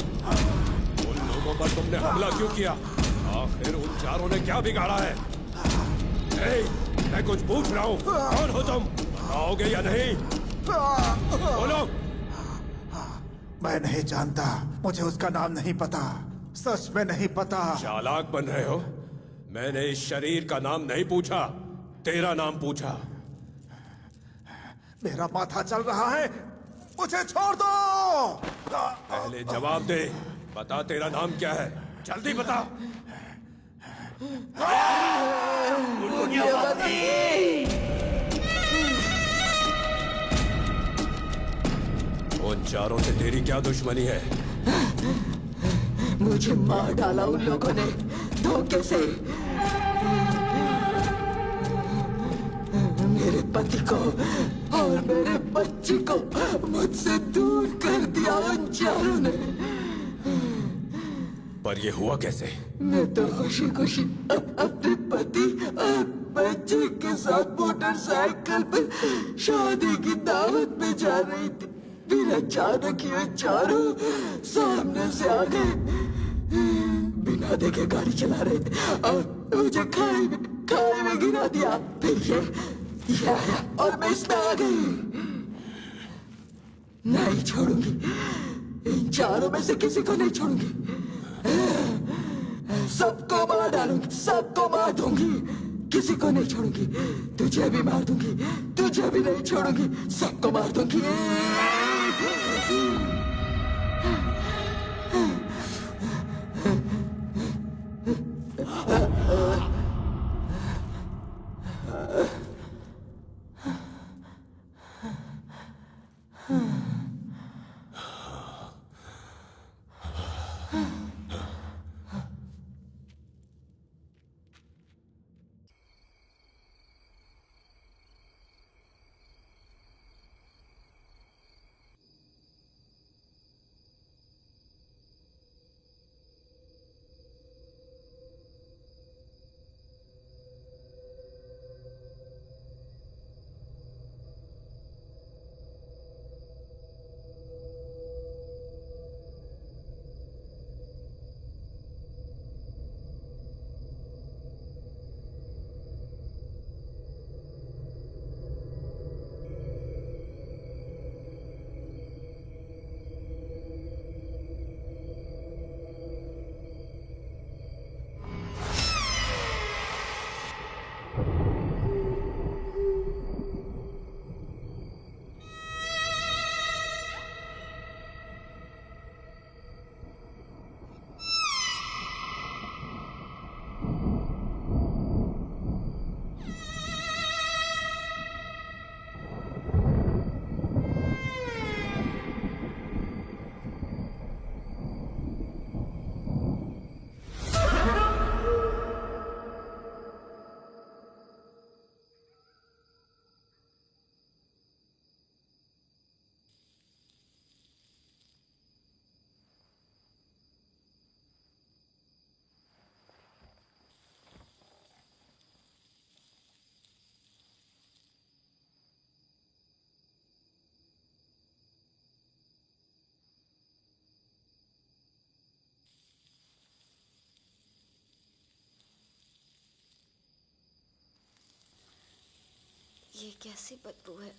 उन लोगों पर तुमने हमला क्यों किया? आखिर उन चारों ने क्या बिगाड़ा है? मैं कुछ पूछ रहा हूँ, कौन हो तुम? आओगे या नहीं? बोलो। मैं नहीं जानता, मुझे उसका नाम नहीं पता, सच में नहीं पता। चालाक बन रहे हो। मैंने इस शरीर का नाम नहीं पूछा, तेरा नाम पूछा। मेरा माथा चल रहा है, मुझे छोड़ दो। पहले जवाब दे, बता तेरा नाम क्या है, जल्दी बता। उन चारों से तेरी क्या दुश्मनी है? मुझे मार डाला उन लोगों ने धोखे से। मेरे पति को और मेरे बच्ची को मुझसे दूर कर दिया उन चारों ने। पर ये हुआ कैसे? मैं तो खुशी खुशी अपने पति और बच्चे के साथ मोटरसाइकिल पर शादी की दावत में जा रही थी। फिर अचानक ये चारों सामने से आ गए, बिना देखे गाड़ी चला रहे थे और मुझे खाई में गिरा दिया। फिर ये आया और मैं इसमें आ गई। नहीं छोड़ूंगी, इन चारों में से किसी को नहीं छोड़ूंगी। सबको मार डालूंगी, सबको मार दूंगी, किसी को नहीं छोड़ूंगी। तुझे भी मार दूंगी, तुझे भी नहीं छोड़ूंगी, सबको मार दूंगी। ये कैसी बदबू है?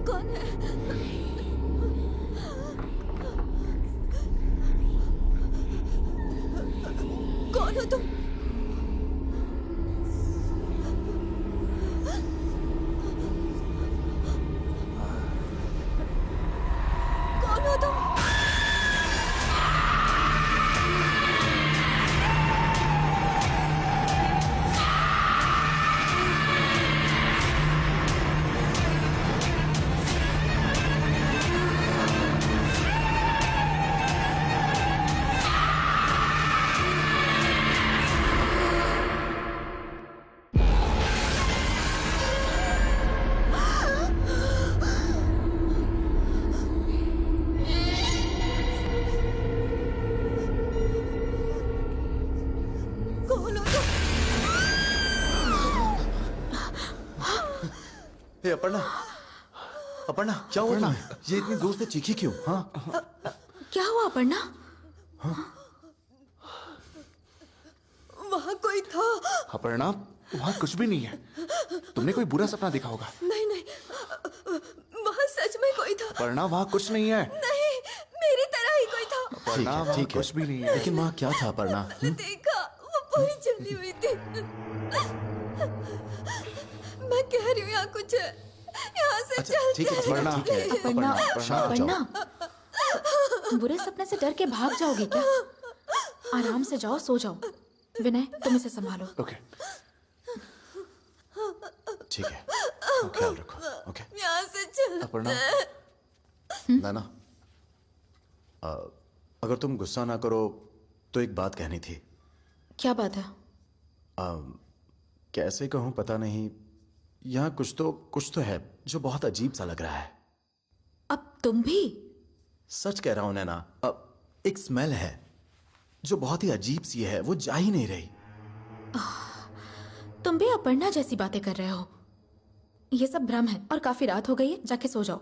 कौन है? कौन हो तुम? कौन हो तुम? हे अपर्णा, अपर्णा क्या हुआ तुम्हें? ये इतनी जोर से चीखी क्यों? हाँ क्या हुआ अपर्णा? वहाँ कोई था। अपर्णा, वहाँ कुछ भी नहीं है। तुमने कोई बुरा सपना देखा होगा। नहीं नहीं, वहाँ सच में कोई था। अपर्णा, वहाँ कुछ नहीं है। नहीं, मेरी तरह ही कोई था। अपर्णा, वहाँ ठीक है, कुछ भी नहीं है। लेकिन वहाँ क्या था अपर्णा? देखा, वो पूरी जली हुई थी। मैं कह रही हूँ यहाँ कुछ है। यहाँ से चल। ठीक है, अपर्णा, ठीक है, अपर्णा, शांत हो जाओ। अपर्णा, बुरे सपने से डर के भाग जाओगी क्या? आराम से जाओ, सो जाओ। विनय, तुम इसे संभालो। ओके, ठीक है, ख्याल रखो। ओके यहाँ से चल। अपर्णा, नाना, अगर तुम गुस्सा ना करो तो एक बात कहनी थी। क्या बात है? कैसे कहूं पता नहीं, यहाँ कुछ तो है जो बहुत अजीब सा लग रहा है। अब तुम भी? सच कह रहा हूं नैना, अब एक स्मेल है जो बहुत ही अजीब सी है, वो जा ही नहीं रही। तुम भी अपर्णा जैसी बातें कर रहे हो। ये सब भ्रम है और काफी रात हो गई है, जाके सो जाओ।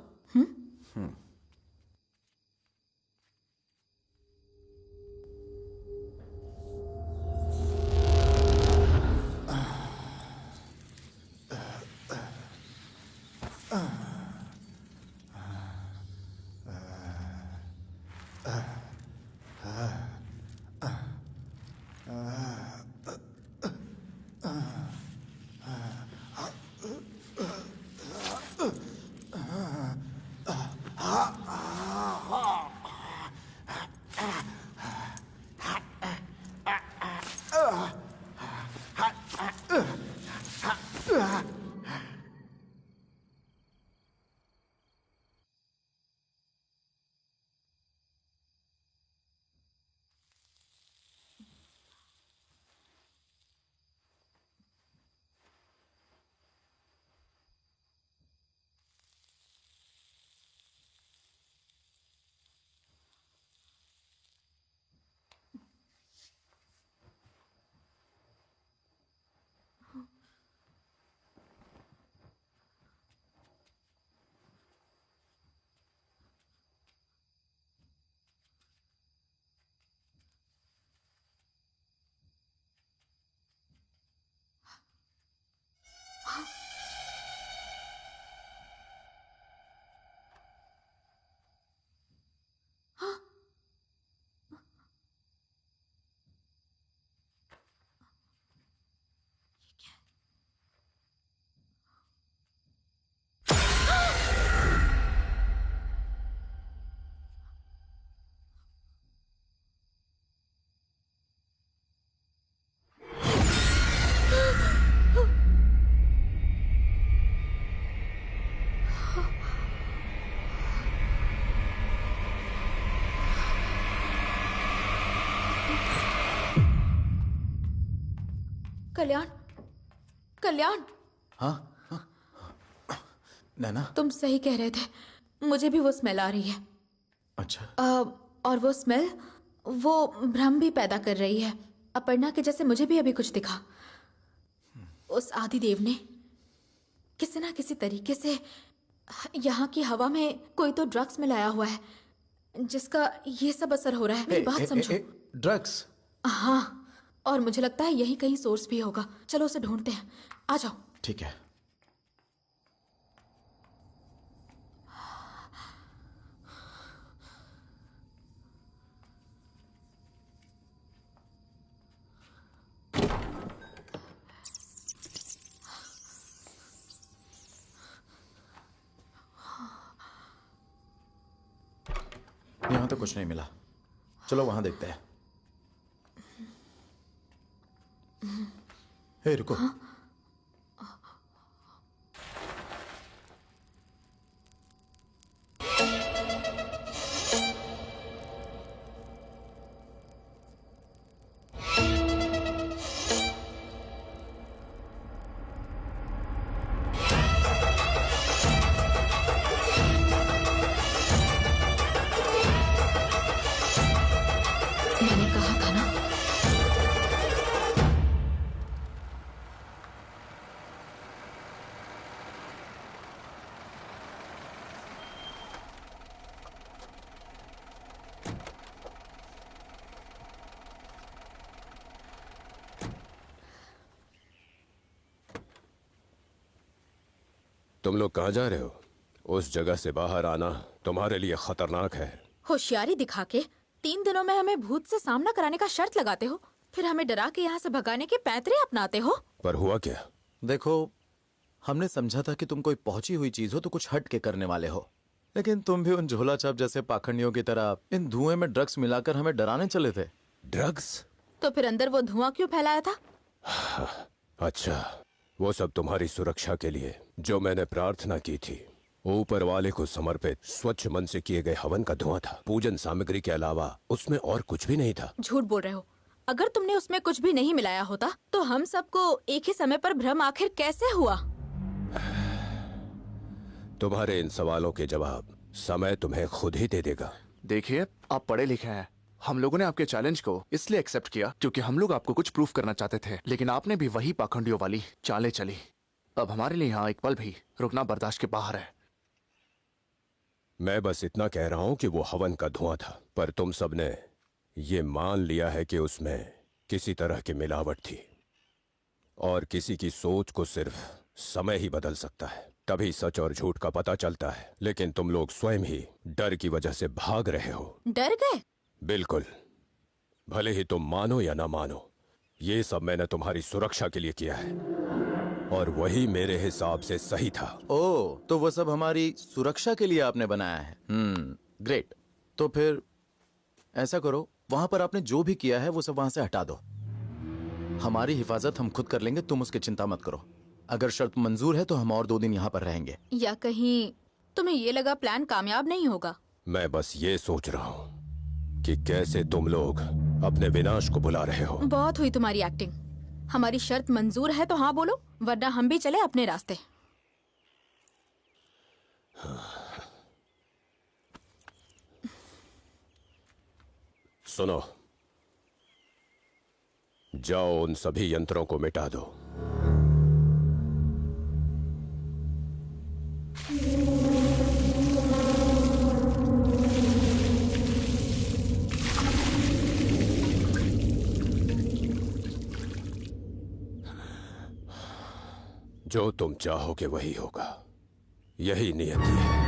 कल्याण, कल्याण, हाँ नैना। तुम सही कह रहे थे, मुझे भी वो स्मेल आ रही है। अच्छा। और वो स्मेल वो भ्रम भी पैदा कर रही है। अपर्णा के जैसे मुझे भी अभी कुछ दिखा। उस आदिदेव ने किसी ना किसी तरीके से यहाँ की हवा में कोई तो ड्रग्स मिलाया हुआ है, जिसका ये सब असर हो रहा है। मेरी बात समझो। ड्रग्स? हाँ, और मुझे लगता है यही कहीं सोर्स भी होगा। चलो उसे ढूंढते हैं, आ जाओ। ठीक है। यहाँ तो कुछ नहीं मिला, चलो वहां देखते हैं। हे रुको। मैंने कहा था ना। तुम लोग कहाँ जा रहे हो? उस जगह से बाहर आना तुम्हारे लिए खतरनाक है। होशियारी दिखा के 3 दिनों में हमें भूत से सामना कराने का शर्त लगाते हो, फिर हमें डरा के यहाँ से भगाने के पैतरे अपनाते हो। पर हुआ क्या? देखो, हमने समझा था कि तुम कोई पहुंची हुई चीज हो तो कुछ हट के करने वाले हो, लेकिन तुम भी उन झोला छाप जैसे पाखंडियों की तरह इन धुएं में ड्रग्स मिलाकर हमें डराने चले थे। ड्रग्स? तो फिर अंदर वो धुआं क्यों फैलाया था? अच्छा, वो सब तुम्हारी सुरक्षा के लिए जो मैंने प्रार्थना की थी। ऊपर वाले को समर्पित स्वच्छ मन से किए गए हवन का धुआं था। पूजन सामग्री के अलावा उसमें और कुछ भी नहीं था। झूठ बोल रहे हो। अगर तुमने उसमें कुछ भी नहीं मिलाया होता तो हम सबको एक ही समय पर भ्रम आखिर कैसे हुआ? तुम्हारे इन सवालों के जवाब समय तुम्हें खुद ही दे देगा। देखिए, आप पढ़े लिखे हैं। हम लोगों ने आपके चैलेंज को इसलिए एक्सेप्ट किया क्योंकि हम लोग आपको कुछ प्रूफ करना चाहते थे, लेकिन आपने भी वही पाखंडियों वाली चालें चली। अब हमारे लिए यहाँ एक पल भी रुकना बर्दाश्त के बाहर है। मैं बस इतना कह रहा हूं कि वो हवन का धुआं था, पर तुम सबने ये मान लिया है कि उसमें किसी तरह की मिलावट थी, और किसी की सोच को सिर्फ समय ही बदल सकता है। तभी सच और झूठ का पता चलता है। लेकिन तुम लोग स्वयं ही डर की वजह से भाग रहे हो। डर गए? बिल्कुल। भले ही तुम मानो या ना मानो, ये सब मैंने तुम्हारी सुरक्षा के लिए किया है, और वही मेरे हिसाब से सही था। ओह, तो वो सब हमारी सुरक्षा के लिए आपने बनाया है। ग्रेट। तो फिर ऐसा करो, वहां पर आपने जो भी किया है वो सब वहां से हटा दो। हमारी हिफाजत हम खुद कर लेंगे, तुम उसकी चिंता मत करो। अगर शर्त मंजूर है तो हम और 2 दिन यहाँ पर रहेंगे। या कहीं तुम्हें ये लगा प्लान कामयाब नहीं होगा? मैं बस ये सोच रहा हूँ कि कैसे तुम लोग अपने विनाश को बुला रहे हो। बहुत हुई तुम्हारी एक्टिंग। हमारी शर्त मंजूर है तो हाँ बोलो, वरना हम भी चले अपने रास्ते। सुनो, जाओ उन सभी यंत्रों को मिटा दो। जो तुम चाहोगे वही होगा, यही नियति है।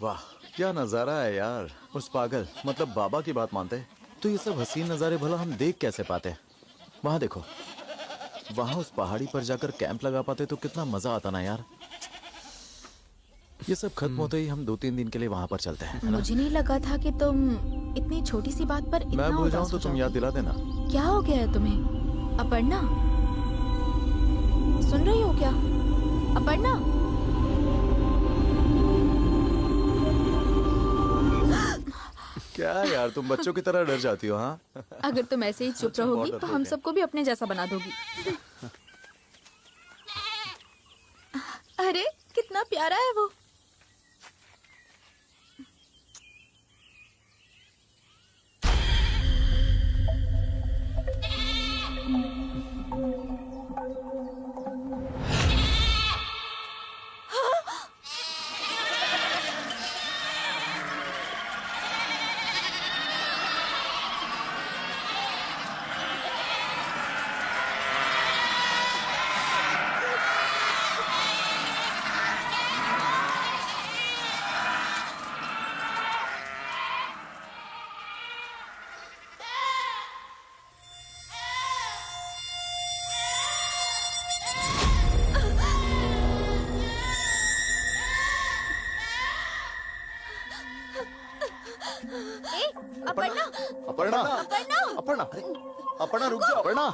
वाह क्या नजारा है यार। उस पागल मतलब बाबा की बात मानते तो ये सब हसीन नजारे भला हम देख कैसे पाते। वहां देखो, वहां उस पहाड़ी पर जाकर कैंप लगा पाते तो कितना मजा आता ना यार। ये सब खत्म होते ही हम 2-3 दिन के लिए वहां पर चलते हैं, है ना? मुझे नहीं लगा था कि तुम इतनी छोटी सी बात पर इतना मैं भूल जाऊं उदास तो हो तुम याद जाओगे। दिला देना। क्या हो गया है तुम्हें अपर्णा? सुन रही हो क्या अपर्णा? क्या यार तुम बच्चों की तरह डर जाती हो? हाँ अगर तुम ऐसे ही चुप अच्छा, रहोगी बहुत तो डरपोक हम है। सबको भी अपने जैसा बना दोगी। अरे कितना प्यारा है वो। अपर्णा अपर्णा अपर्णा अपर्णा रुक जाओ अपर्णा।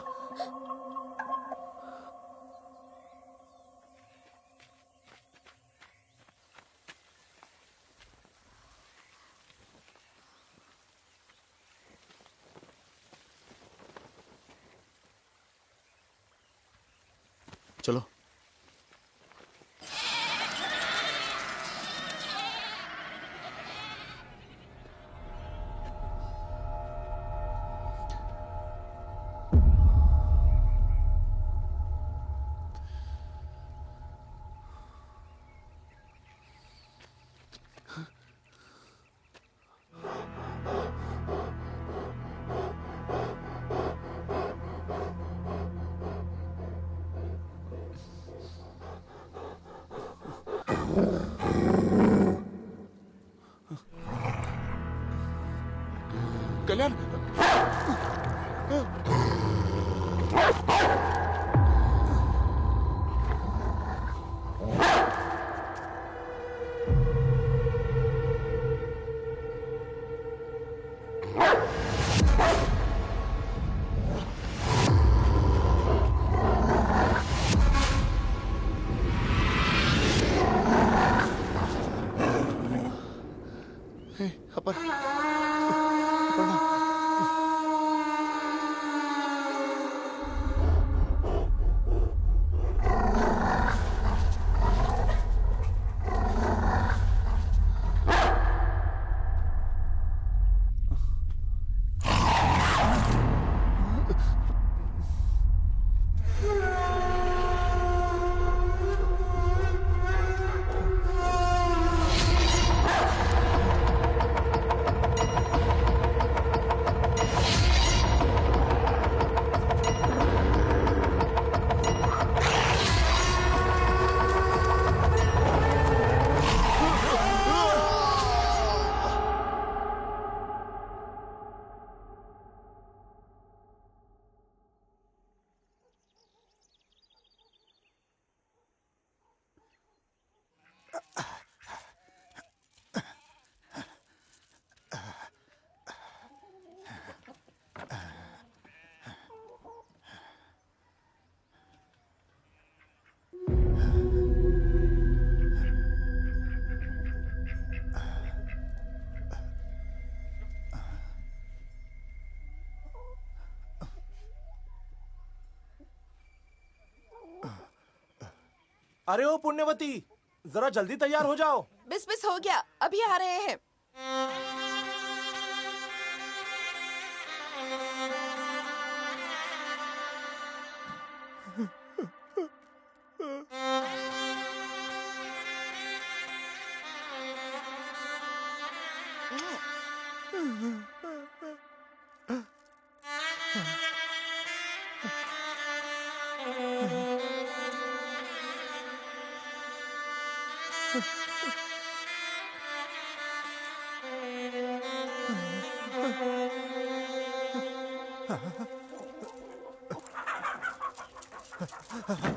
चलो कल्याण, अपर अपर्णा, अरे ओ पुण्यवती, जरा जल्दी तैयार हो जाओ। बिस बिस हो गया, अभी आ रहे हैं। मेरा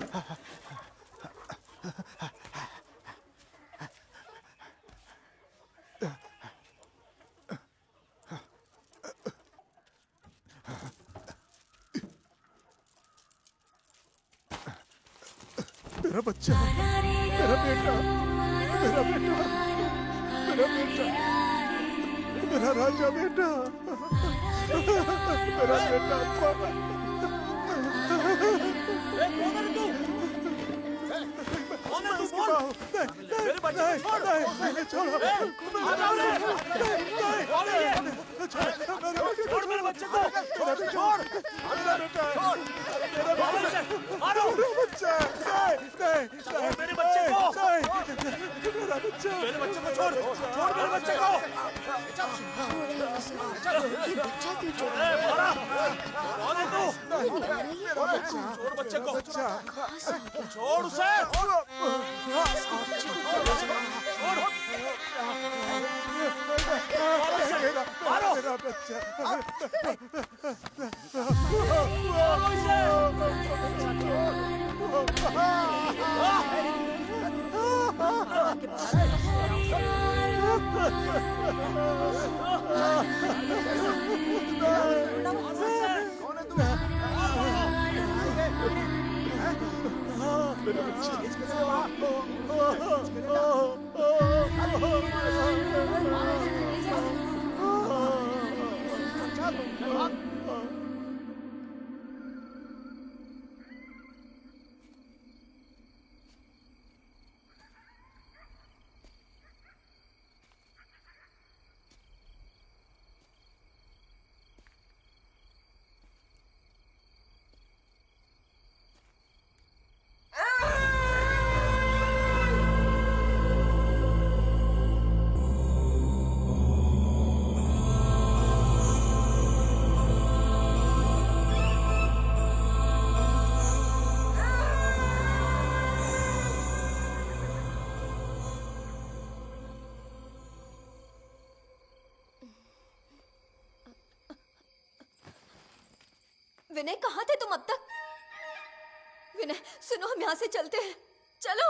बच्चा, मेरा बेटा, मेरा बेटा, मेरा बेटा, मेरा राजा बेटा, मेरा बेटा। मेरे बच्चे को छोड़, छोड़ो, छोड़ मेरे बच्चे को, छोड़ मेरा बेटा, मेरा बच्चा, मेरे बच्चे को, मेरा बच्चा, मेरे बच्चे को छोड़, छोड़ मेरे बच्चे को, छोड़ बच्चे को, छोड़ उसे, मारो मेरा बच्चा, विनय, कहाँ थे तुम अब तक? विनय सुनो, हम यहाँ से चलते हैं, चलो।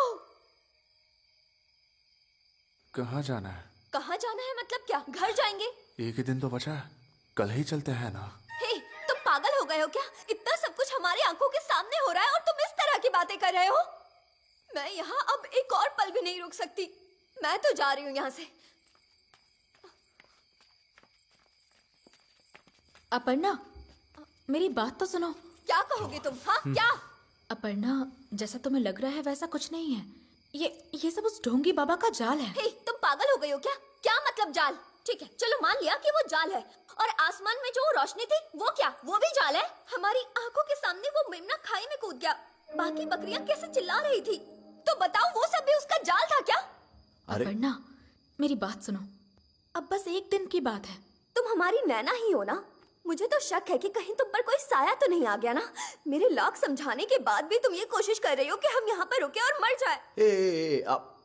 कहाँ जाना है? कहाँ जाना है मतलब क्या? घर जाएंगे। एक ही दिन तो बचा है, कल ही चलते हैं ना। हे, तुम पागल हो गए हो क्या? इतना सब कुछ हमारी आंखों के सामने हो रहा है और तुम इस तरह की बातें कर रहे हो। मैं यहाँ अब एक और पल भी नहीं रुक सकती। मैं तो जा रही हूँ यहाँ से। अपर्णा, मेरी बात तो सुनो। क्या कहोगे तुम? हाँ क्या? अपर्णा, जैसा तुम्हें लग रहा है वैसा कुछ नहीं है। ये सब उस ढोंगी बाबा का जाल है। हे, तुम पागल हो गई हो क्या? क्या मतलब जाल? ठीक है, चलो मान लिया कि वो जाल है। और आसमान में जो रोशनी थी वो क्या? वो भी जाल है? हमारी आंखों के सामने वो मेमना खाई में कूद गया। बाकी बकरियां कैसे चिल्ला रही थी? तो बताओ, वो सब भी उसका जाल था क्या? अपर्णा, मेरी बात सुनो। अब बस एक दिन की बात है। तुम हमारी नैना ही हो ना? मुझे तो शक है कि कहीं तुम पर कोई साया तो नहीं आ गया ना? मेरे लाख समझाने के बाद भी तुम ये कोशिश कर रही हो कि हम यहाँ पर रुके और मर जाए।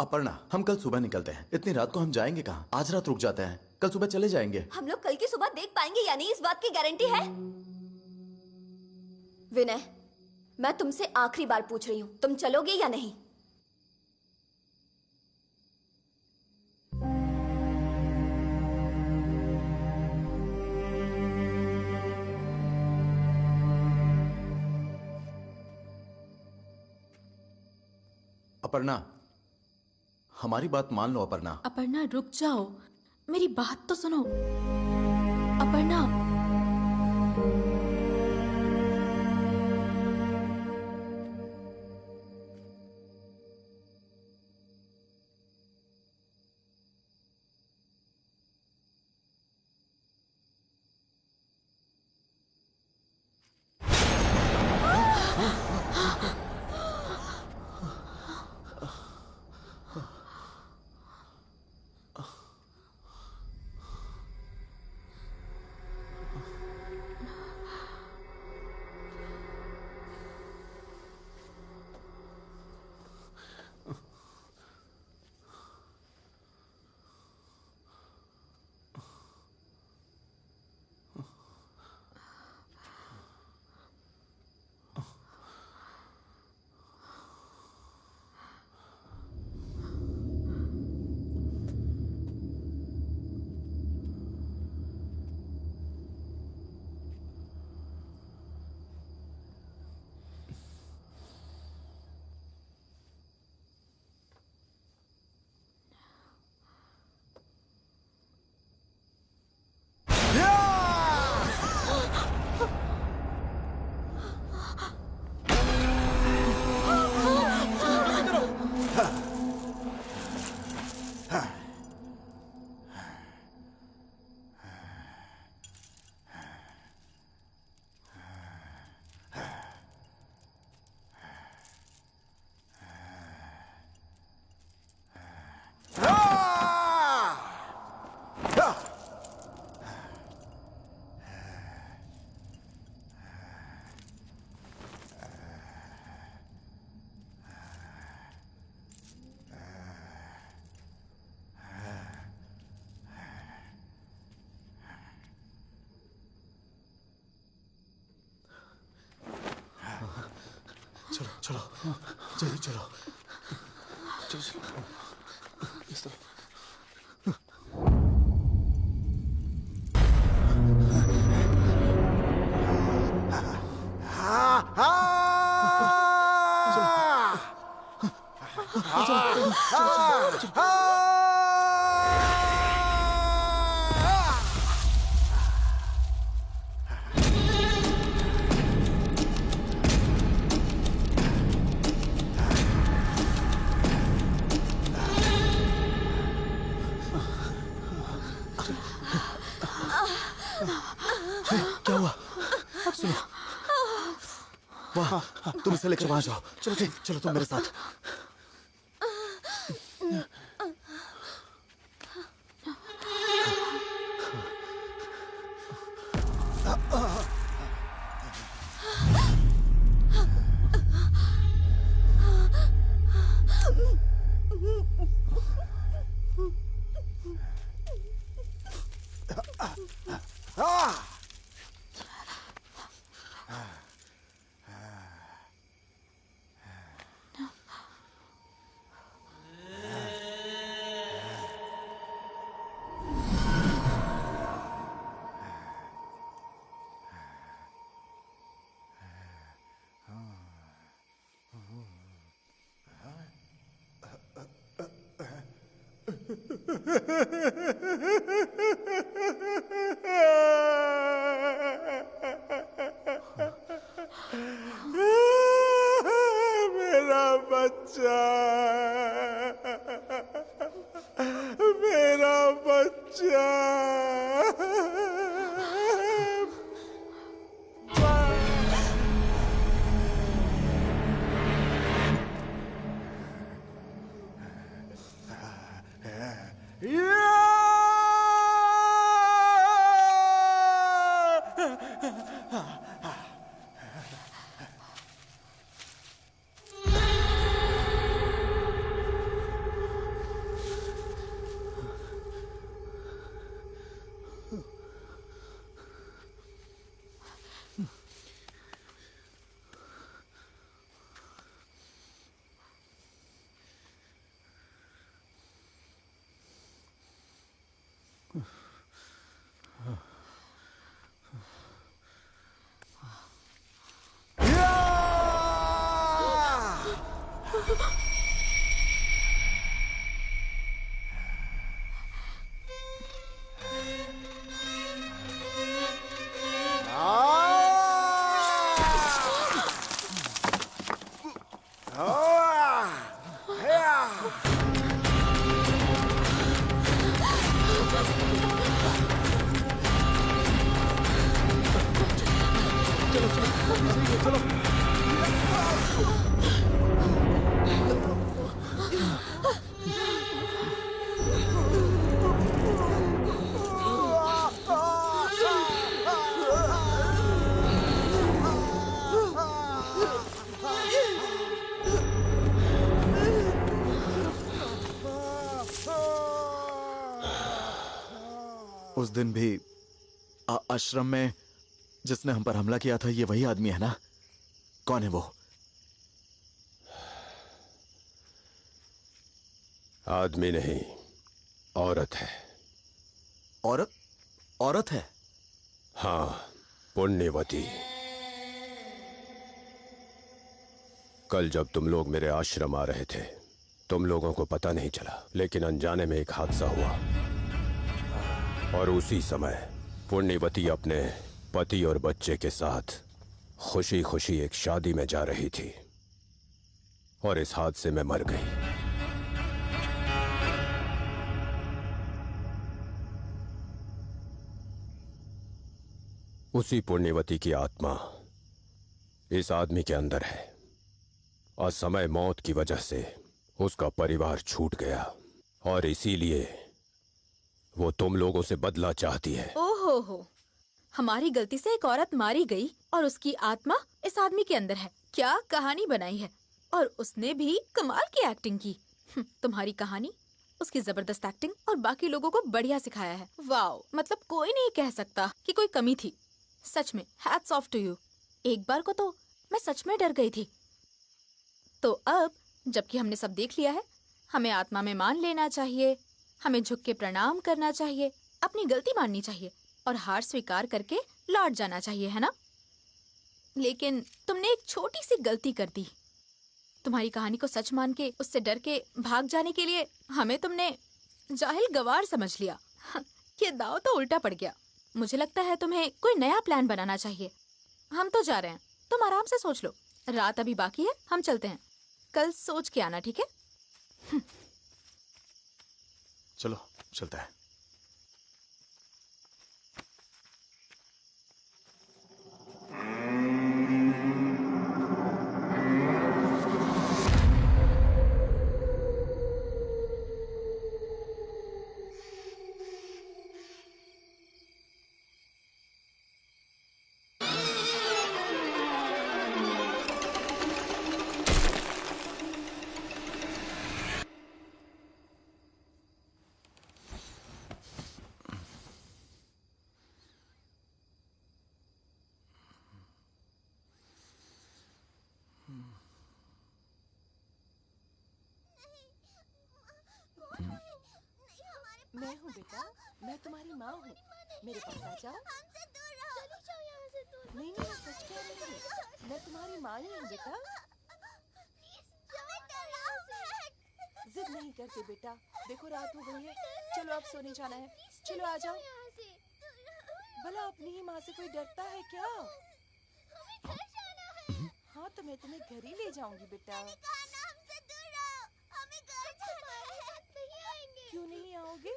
अपर्णा, हम कल सुबह निकलते हैं। इतनी रात को हम जाएंगे कहाँ? आज रात रुक जाते हैं, कल सुबह चले जाएंगे। हम लोग कल की सुबह देख पाएंगे या नहीं, इस बात की गारंटी है? विनय, मैं तुमसे आखिरी बार पूछ रही हूँ, तुम चलोगे या नहीं? अपर्णा, हमारी बात मान लो। अपर्णा, अपर्णा रुक जाओ, मेरी बात तो सुनो। अपर्णा, चलो चलो चलो चलो इस तरफ। क्या हुआ? सुनो, वाह, तुम इसे लेकर वहां जाओ। चलो चलो तुम मेरे साथ। मेरा बच्चा, मेरा बच्चा। उस दिन भी आश्रम में जिसने हम पर हमला किया था, ये वही आदमी है ना? कौन है वो? आदमी नहीं, औरत है। औरत? औरत है? हाँ, पुण्यवती। कल जब तुम लोग मेरे आश्रम आ रहे थे, तुम लोगों को पता नहीं चला, लेकिन अनजाने में एक हादसा हुआ और उसी समय पुण्यवती अपने पति और बच्चे के साथ खुशी खुशी एक शादी में जा रही थी और इस हादसे में मर गई। उसी पुण्यवती की आत्मा इस आदमी के अंदर है। असमय मौत की वजह से उसका परिवार छूट गया और इसीलिए वो तुम लोगों से बदला चाहती है। ओहो हो, हमारी गलती से एक औरत मारी गई और उसकी आत्मा इस आदमी के अंदर है। क्या कहानी बनाई है, और उसने भी कमाल की एक्टिंग की। तुम्हारी कहानी, उसकी जबरदस्त एक्टिंग और बाकी लोगों को बढ़िया सिखाया है। वाओ, मतलब कोई नहीं कह सकता कि कोई कमी थी। सच में हैट्स ऑफ टू यू। एक बार को तो मैं सच में डर गई थी। तो अब जबकि हमने सब देख लिया है, हमें आत्मा में मान लेना चाहिए, हमें झुक के प्रणाम करना चाहिए, अपनी गलती माननी चाहिए और हार स्वीकार करके लौट जाना चाहिए, है ना? लेकिन तुमने एक छोटी सी गलती कर दी। तुम्हारी कहानी को सच मान के उससे डर के भाग जाने के लिए हमें तुमने जाहिल गवार समझ लिया। ये दाव तो उल्टा पड़ गया। मुझे लगता है तुम्हें कोई नया प्लान बनाना चाहिए। हम तो जा रहे हैं, तुम आराम से सोच लो। रात अभी बाकी है, हम चलते हैं। कल सोच के आना, ठीक है? चलो चलते हैं। मैं हूँ बेटा, मैं तुम्हारी माँ हूँ। मेरे पास आ जाओ। नहीं नहीं, सच कह रही हूँ, मैं तुम्हारी माँ ही हूँ बेटा। जिद नहीं करते बेटा, देखो रात हो गई है, चलो अब सोने जाना है। चलो आ जाओ। भला अपनी ही माँ से कोई डरता है क्या? हाँ तो मैं तुम्हें घर ही ले जाऊंगी बेटा। क्यों नहीं आओगे?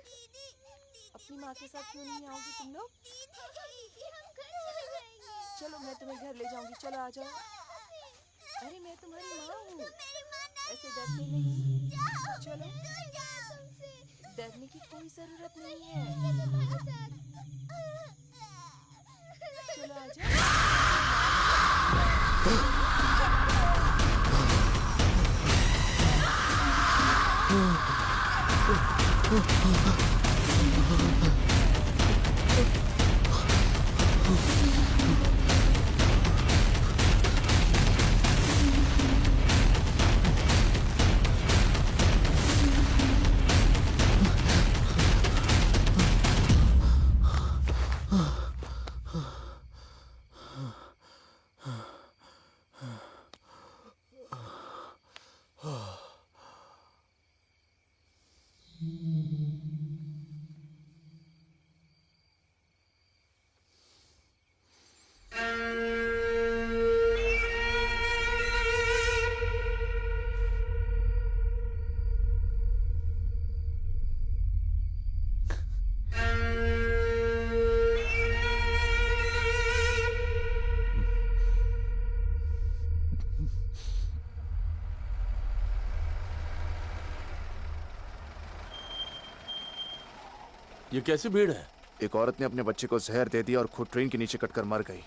अपनी माँ के साथ क्यों नहीं आओगे तुम लोग? चलो मैं तुम्हें घर ले जाऊंगी, चलो आ जाओ। अरे मैं तुम्हारी माँ हूँ, ऐसे डरते नहीं। चलो, डरने की कोई जरूरत नहीं है। चलो आ जाओ। ये कैसी भीड़ है? एक औरत ने अपने बच्चे को जहर दे दिया और खुद ट्रेन के नीचे कटकर मर गई।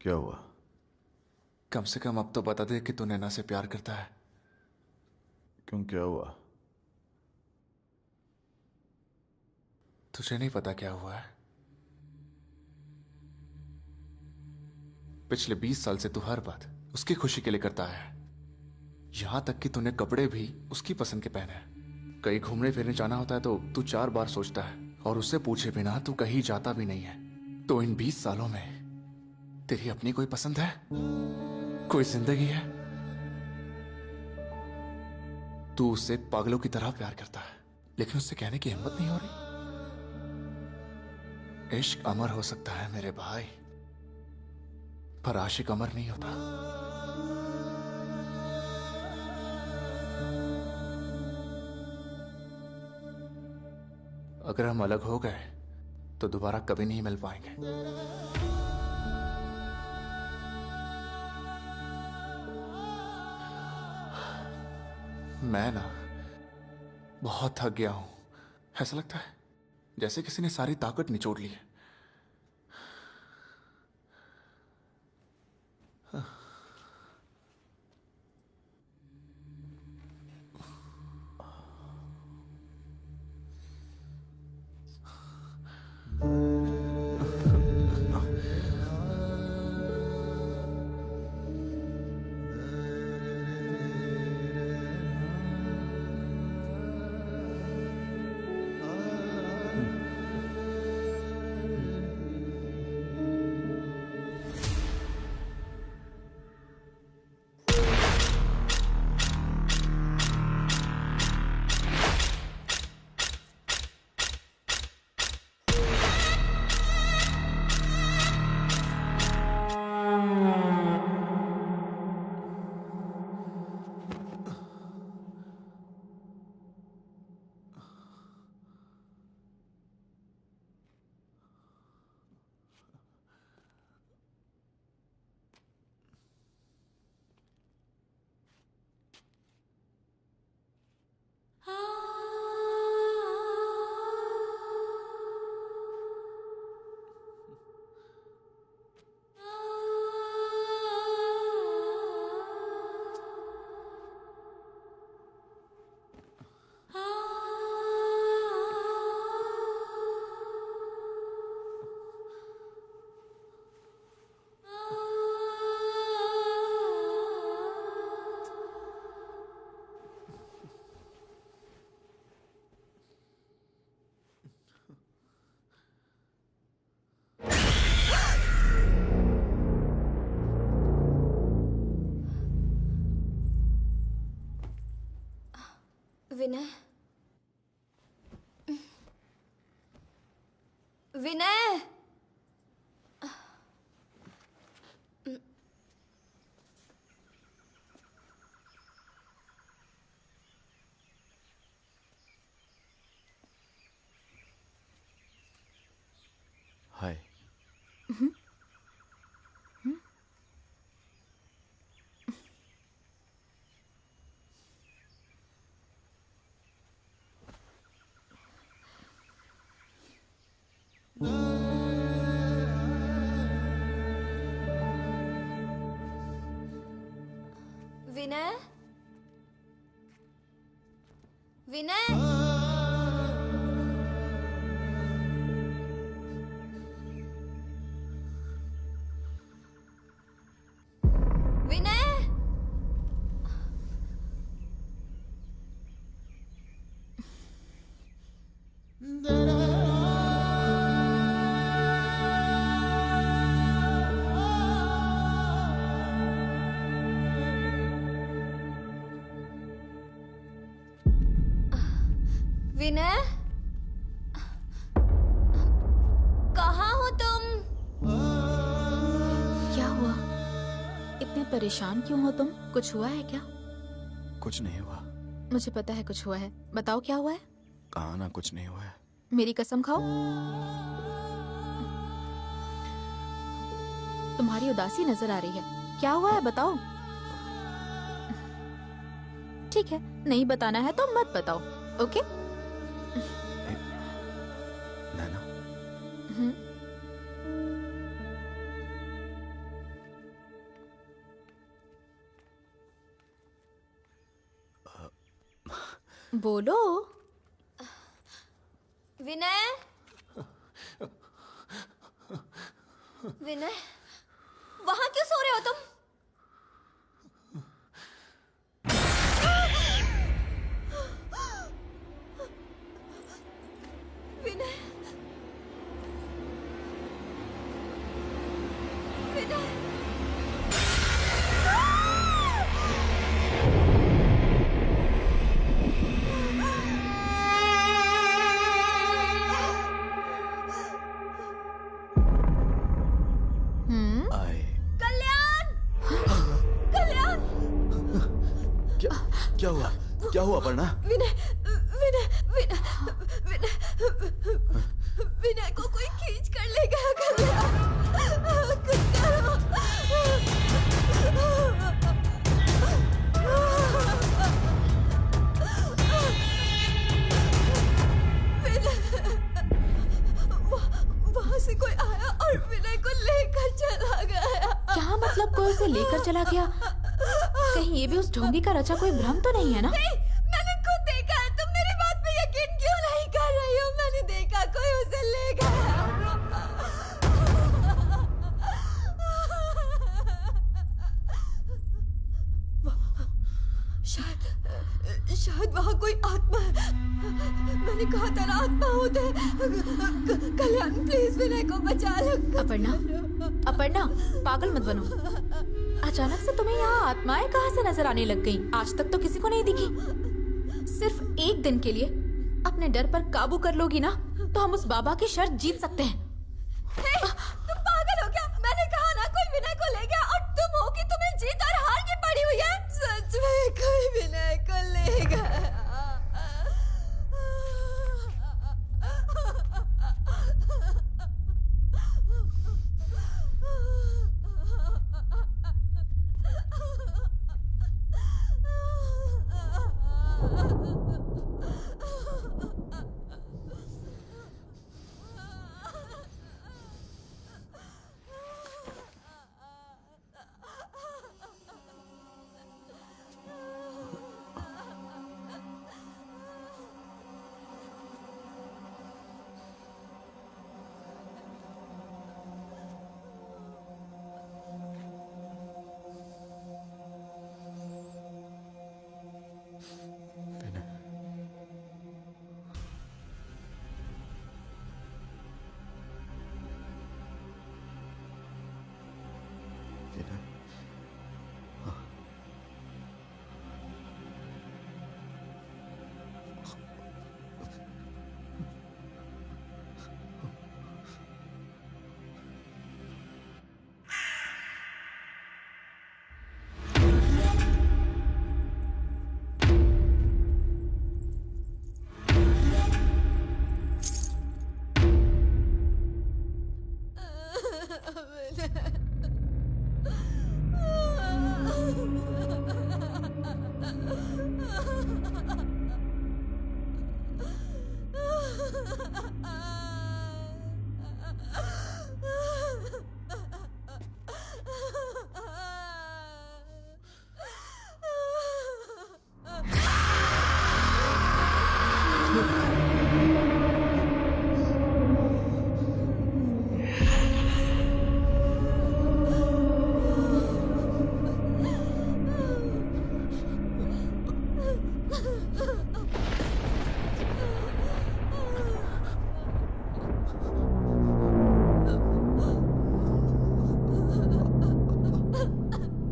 क्या हुआ? कम से कम अब तो बता दे कि तू नैना से प्यार करता है। क्यों, क्या हुआ? तुझे नहीं पता क्या हुआ है? पिछले 20 साल से तू हर बात उसकी खुशी के लिए करता है। यहां तक कि तूने कपड़े भी उसकी पसंद के पहने हैं। कहीं घूमने फिरने जाना होता है तो तू 4 बार सोचता है, और उससे पूछे बिना तू कहीं जाता भी नहीं है। तो इन 20 सालों में तेरी अपनी कोई पसंद है? कोई जिंदगी है? तू उससे पागलों की तरह प्यार करता है, लेकिन उससे कहने की हिम्मत नहीं हो रही। इश्क अमर हो सकता है मेरे भाई, पर आशिक अमर नहीं होता। अगर हम अलग हो गए तो दोबारा कभी नहीं मिल पाएंगे। मैं ना बहुत थक गया हूं। ऐसा लगता है जैसे किसी ने सारी ताकत निचोड़ ली है। विनय। हाय। विनय, विनय, विनय। विनय, कहाँ हो तुम? क्या हुआ? इतने परेशान क्यों हो तुम? कुछ हुआ है क्या? कुछ नहीं हुआ। मुझे पता है कुछ हुआ है। बताओ क्या हुआ है? कहा ना कुछ नहीं हुआ है। मेरी कसम खाओ। तुम्हारी उदासी नजर आ रही है। क्या हुआ है बताओ। ठीक है, नहीं बताना है तो मत बताओ। ओके? नैना, बोलो। विनय, विनय, वहां क्यों सो रहे हो तुम? विनय, विनय। आए। कल्याण, कल्याण। क्या हुआ? क्या हुआ अपर्णा? विनय, विनय, विनय, विनय, विनय को कोई खींच कर ले गया। कल्याण, कुछ करो। वहां से कोई आया और विनय को लेकर चला गया। क्या मतलब कोई उसे लेकर चला गया? कहीं ये भी उस ढोंगी का रचा कोई भ्रम तो नहीं है ना? नहीं, मैंने खुद देखा है। तुम मेरी बात पे यकीन क्यों नहीं कर रही हो? मैंने देखा कोई उसे ले गया। शायद वहाँ कोई आत्मा है। मैंने कहा था ना, आत्मा होते हैं। कल्याण प्लीज विनय को बचा लो। अपर्णा, अपर्णा, पागल मत बनो। अचानक से तुम्हें यहाँ आत्माएं कहाँ से नजर आने लग गईं? आज तक तो किसी को नहीं दिखी। सिर्फ एक दिन के लिए अपने डर पर काबू कर लोगी ना, तो हम उस बाबा की शर्त जीत सकते हैं। तुम पागल हो क्या? मैंने कहा ना कोई विनय को ले गया, और तुम हो कि तुम्हें जीत और हार की पड़ी हुई है। सच में कोई विनय को ले गया।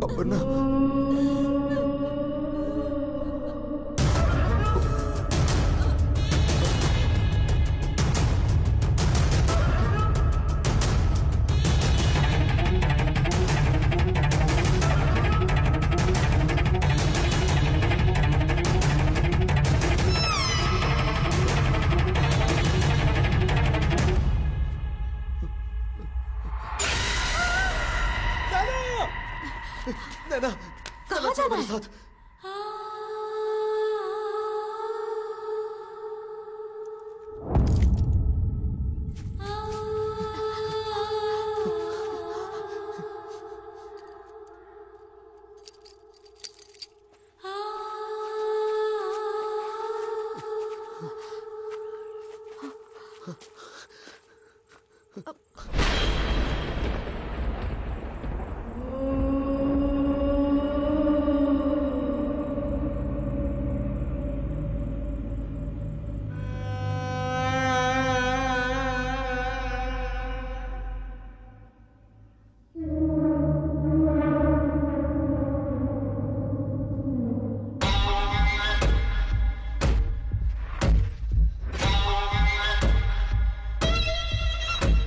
अपर्णा, नैना, कहाँ जाना मेरे है? साथ।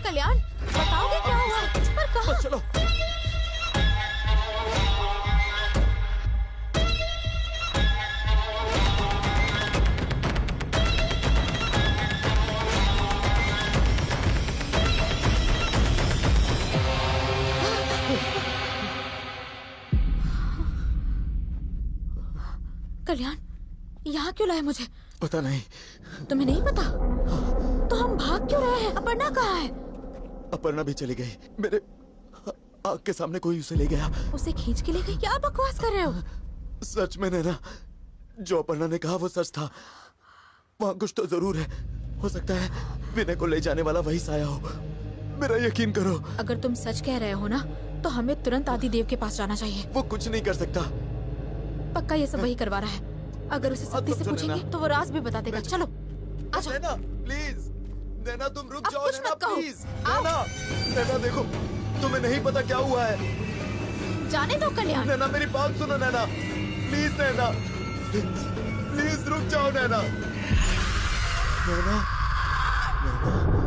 कल्याण, बताओगे क्या हुआ? पर कहाँ? चलो। कल्याण, यहाँ क्यों लाए मुझे? पता नहीं। तुम्हें नहीं पता? तो हम भाग क्यों रहे हैं? अपर्णा कहाँ है? अपर्णा भी चली गई। मेरे आँख के सामने कोई उसे ले गया। उसे खींच के ले गई? क्या बकवास कर रहे हो? सच में नैना, जो अपर्णा ने कहा वो सच था। वहाँ कुछ तो जरूर है। हो सकता है विनय को ले जाने वाला वही साया हो। मेरा यकीन करो। अगर तुम सच कह रहे हो ना, तो हमें तुरंत आदिदेव के पास जाना चाहिए। वो कुछ नहीं कर सकता। पक्का ये सब वही करवा रहा है। अगर उसे सत्य से समझो पूछेंगे नैना। तो वो राज भी बता देगा। चलो आ जाओ। नैना प्लीज, नैना तुम रुक अब जाओ। कुछ नैना मत कहो। प्लीज, आओ। नैना, नैना देखो, तुम्हें नहीं पता क्या हुआ है। जाने दो कल्याण। नैना मेरी बात सुनो नैना, प्लीज नैना, प्लीज रुक जाओ नैना। नैना, नैना।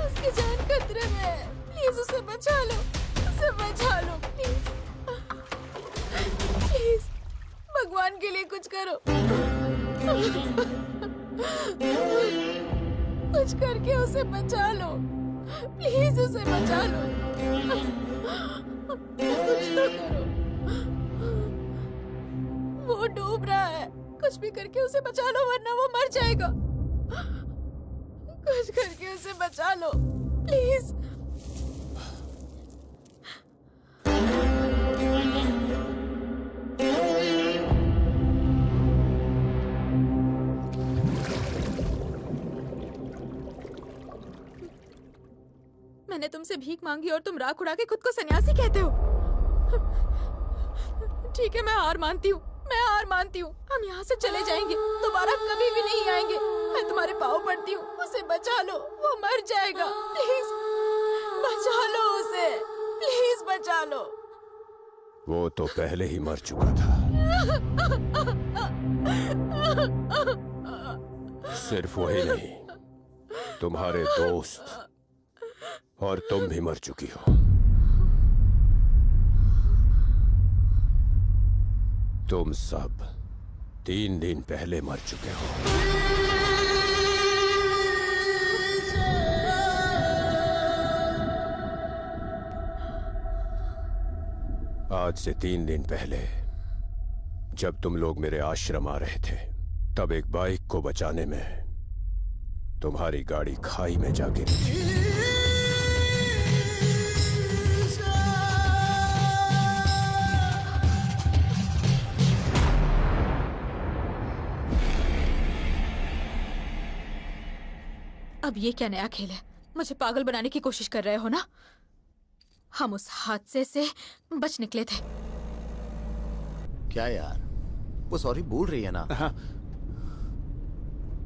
उसकी जान खतरे में है। प्लीज उसे बचा लो, उसे के लिए कुछ करो। कुछ करके उसे बचा लो, प्लीज उसे बचा लो। कुछ तो करो, वो डूब रहा है। कुछ भी करके उसे बचा लो वरना वो मर जाएगा। कुछ करके उसे बचा लो प्लीज। मैंने तुमसे भीख मांगी और तुम राख उड़ा के खुद को सन्यासी कहते हो। ठीक है, मैं हार मानती हूँ, मैं हार मानती हूँ। हम यहाँ से चले जाएंगे, दोबारा कभी भी नहीं आएंगे। मैं तुम्हारे पाँव पड़ती हूँ, उसे बचा लो, वो मर जाएगा। प्लीज बचा लो उसे, प्लीज बचा लो। वो तो पहले ही मर चुका था। सिर्फ वही नहीं, तुम्हारे दोस्त और तुम भी मर चुकी हो। तुम सब 3 दिन पहले मर चुके हो। आज से 3 दिन पहले जब तुम लोग मेरे आश्रम आ रहे थे, तब एक बाइक को बचाने में तुम्हारी गाड़ी खाई में जा गिरी थी। अब ये क्या नया खेल है? मुझे पागल बनाने की कोशिश कर रहे हो ना? हम उस हादसे से बच निकले थे। क्या यार, वो सॉरी बोल रही है ना? हाँ।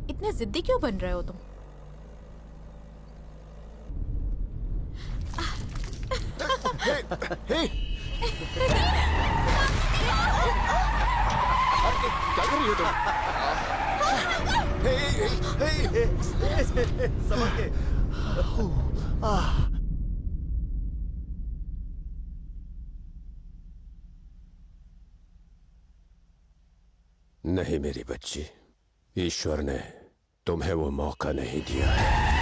इतने जिद्दी क्यों बन रहे हो तुम? क्या कर रही हो तुम? समझ गए। नहीं मेरी बच्ची, ईश्वर ने तुम्हें वो मौका नहीं दिया है।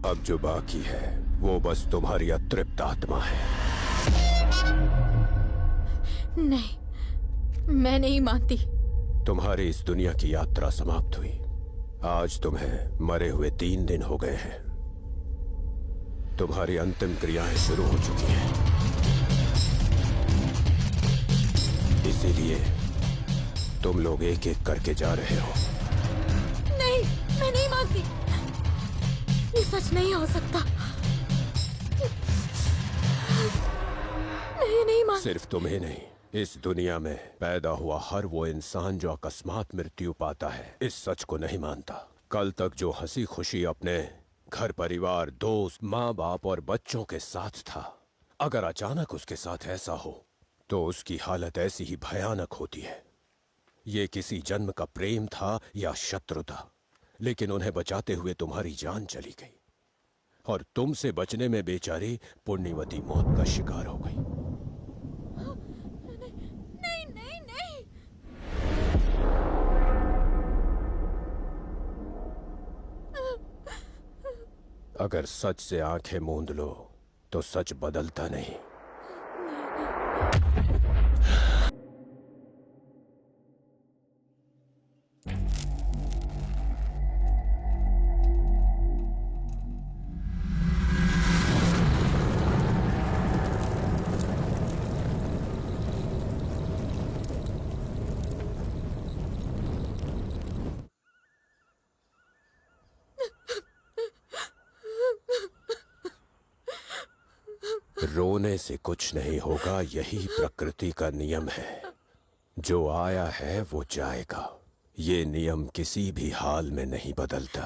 अब जो बाकी है वो बस तुम्हारी अतृप्त आत्मा है। नहीं, मैं नहीं मानती। तुम्हारी इस दुनिया की यात्रा समाप्त हुई। आज तुम्हें मरे हुए 3 दिन हो गए हैं। तुम्हारी अंतिम क्रियाएं शुरू हो चुकी हैं। इसीलिए तुम लोग एक एक करके जा रहे हो। नहीं, मैं नहीं मानती। ये सच नहीं हो सकता। मैं नहीं मानती। सिर्फ तुम्हें नहीं, इस दुनिया में पैदा हुआ हर वो इंसान जो अकस्मात मृत्यु पाता है, इस सच को नहीं मानता। कल तक जो हंसी खुशी अपने घर परिवार, दोस्त, माँ बाप और बच्चों के साथ था, अगर अचानक उसके साथ ऐसा हो तो उसकी हालत ऐसी ही भयानक होती है। ये किसी जन्म का प्रेम था या शत्रुता, लेकिन उन्हें बचाते हुए तुम्हारी जान चली गई और तुमसे बचने में बेचारी पुण्यवती मौत का शिकार हो गई। नहीं, नहीं, नहीं। अगर सच से आंखें मूंद लो तो सच बदलता नहीं। रोने से कुछ नहीं होगा, यही प्रकृति का नियम है। जो आया है वो जाएगा। ये नियम किसी भी हाल में नहीं बदलता।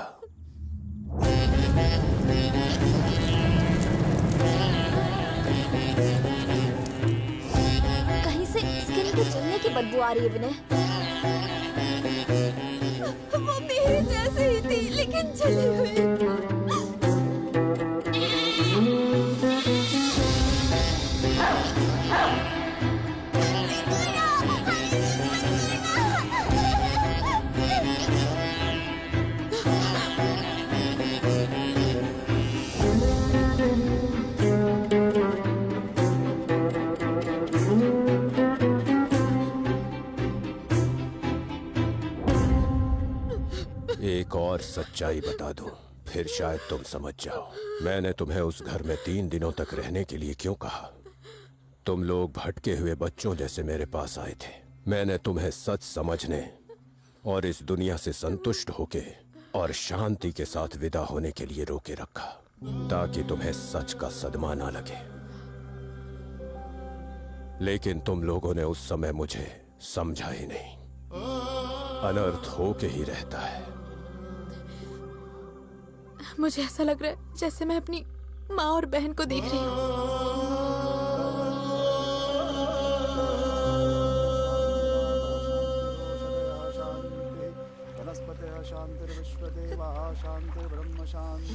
कहीं से स्किन के जलने की बदबू आ रही है विनय। वो मेरे जैसे ही थी लेकिन जली हुई। एक और सच्चाई बता दूं, फिर शायद तुम समझ जाओ। मैंने तुम्हें उस घर में 3 दिनों तक रहने के लिए क्यों कहा? तुम लोग भटके हुए बच्चों जैसे मेरे पास आए थे। मैंने तुम्हें सच समझने और इस दुनिया से संतुष्ट होके और शांति के साथ विदा होने के लिए रोके रखा, ताकि तुम्हें सच का सदमा ना लगे। लेकिन तुम लोगों ने उस समय मुझे समझा ही नहीं। अनर्थ होके ही रहता है। मुझे ऐसा लग रहा है जैसे मैं अपनी माँ और बहन को देख रही हूँ। शांतिर्विश्वदेवा शांतिर्ब्रह्म शांति।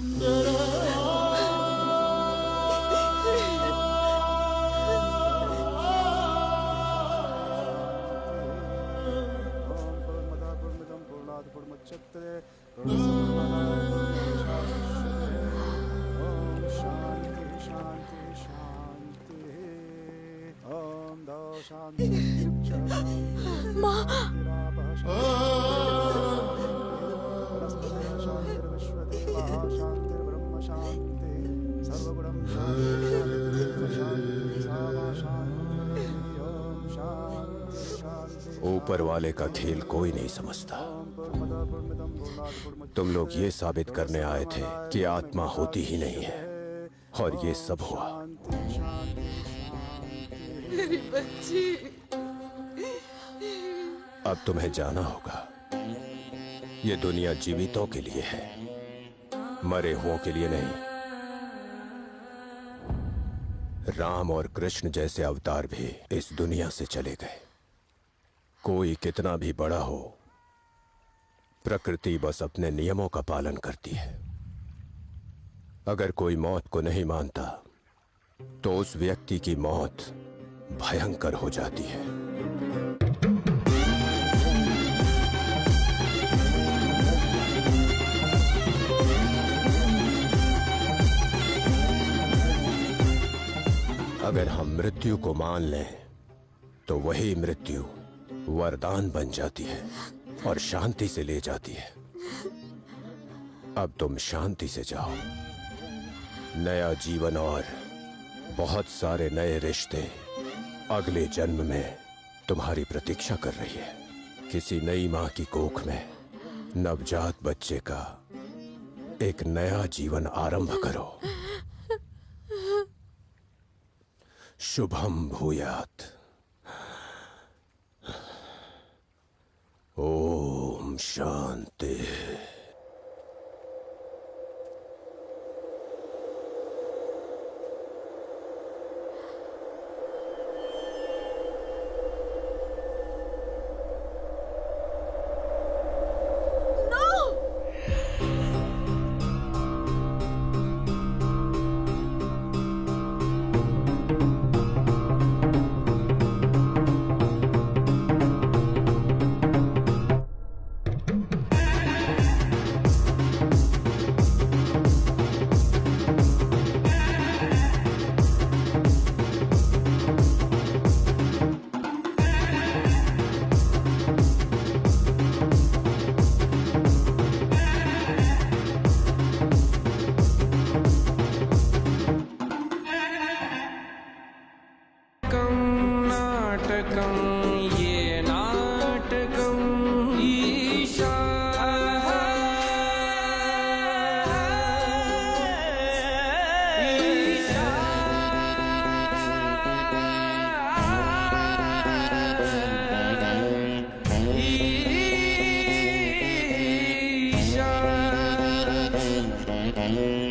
ऊपर वाले का खेल कोई नहीं समझता। तुम लोग ये साबित करने आए थे कि आत्मा होती ही नहीं है, और ये सब हुआ। मेरी बच्ची। अब तुम्हें जाना होगा। ये दुनिया जीवितों के लिए है, मरे हुओं के लिए नहीं। राम और कृष्ण जैसे अवतार भी इस दुनिया से चले गए। कोई कितना भी बड़ा हो, प्रकृति बस अपने नियमों का पालन करती है। अगर कोई मौत को नहीं मानता, तो उस व्यक्ति की मौत भयंकर हो जाती है। अगर हम मृत्यु को मान लें, तो वही मृत्यु वरदान बन जाती है और शांति से ले जाती है। अब तुम शांति से जाओ। नया जीवन और बहुत सारे नए रिश्ते अगले जन्म में तुम्हारी प्रतीक्षा कर रही है। किसी नई माँ की कोख में नवजात बच्चे का एक नया जीवन आरंभ करो। शुभम भूयात। ओम शांति। है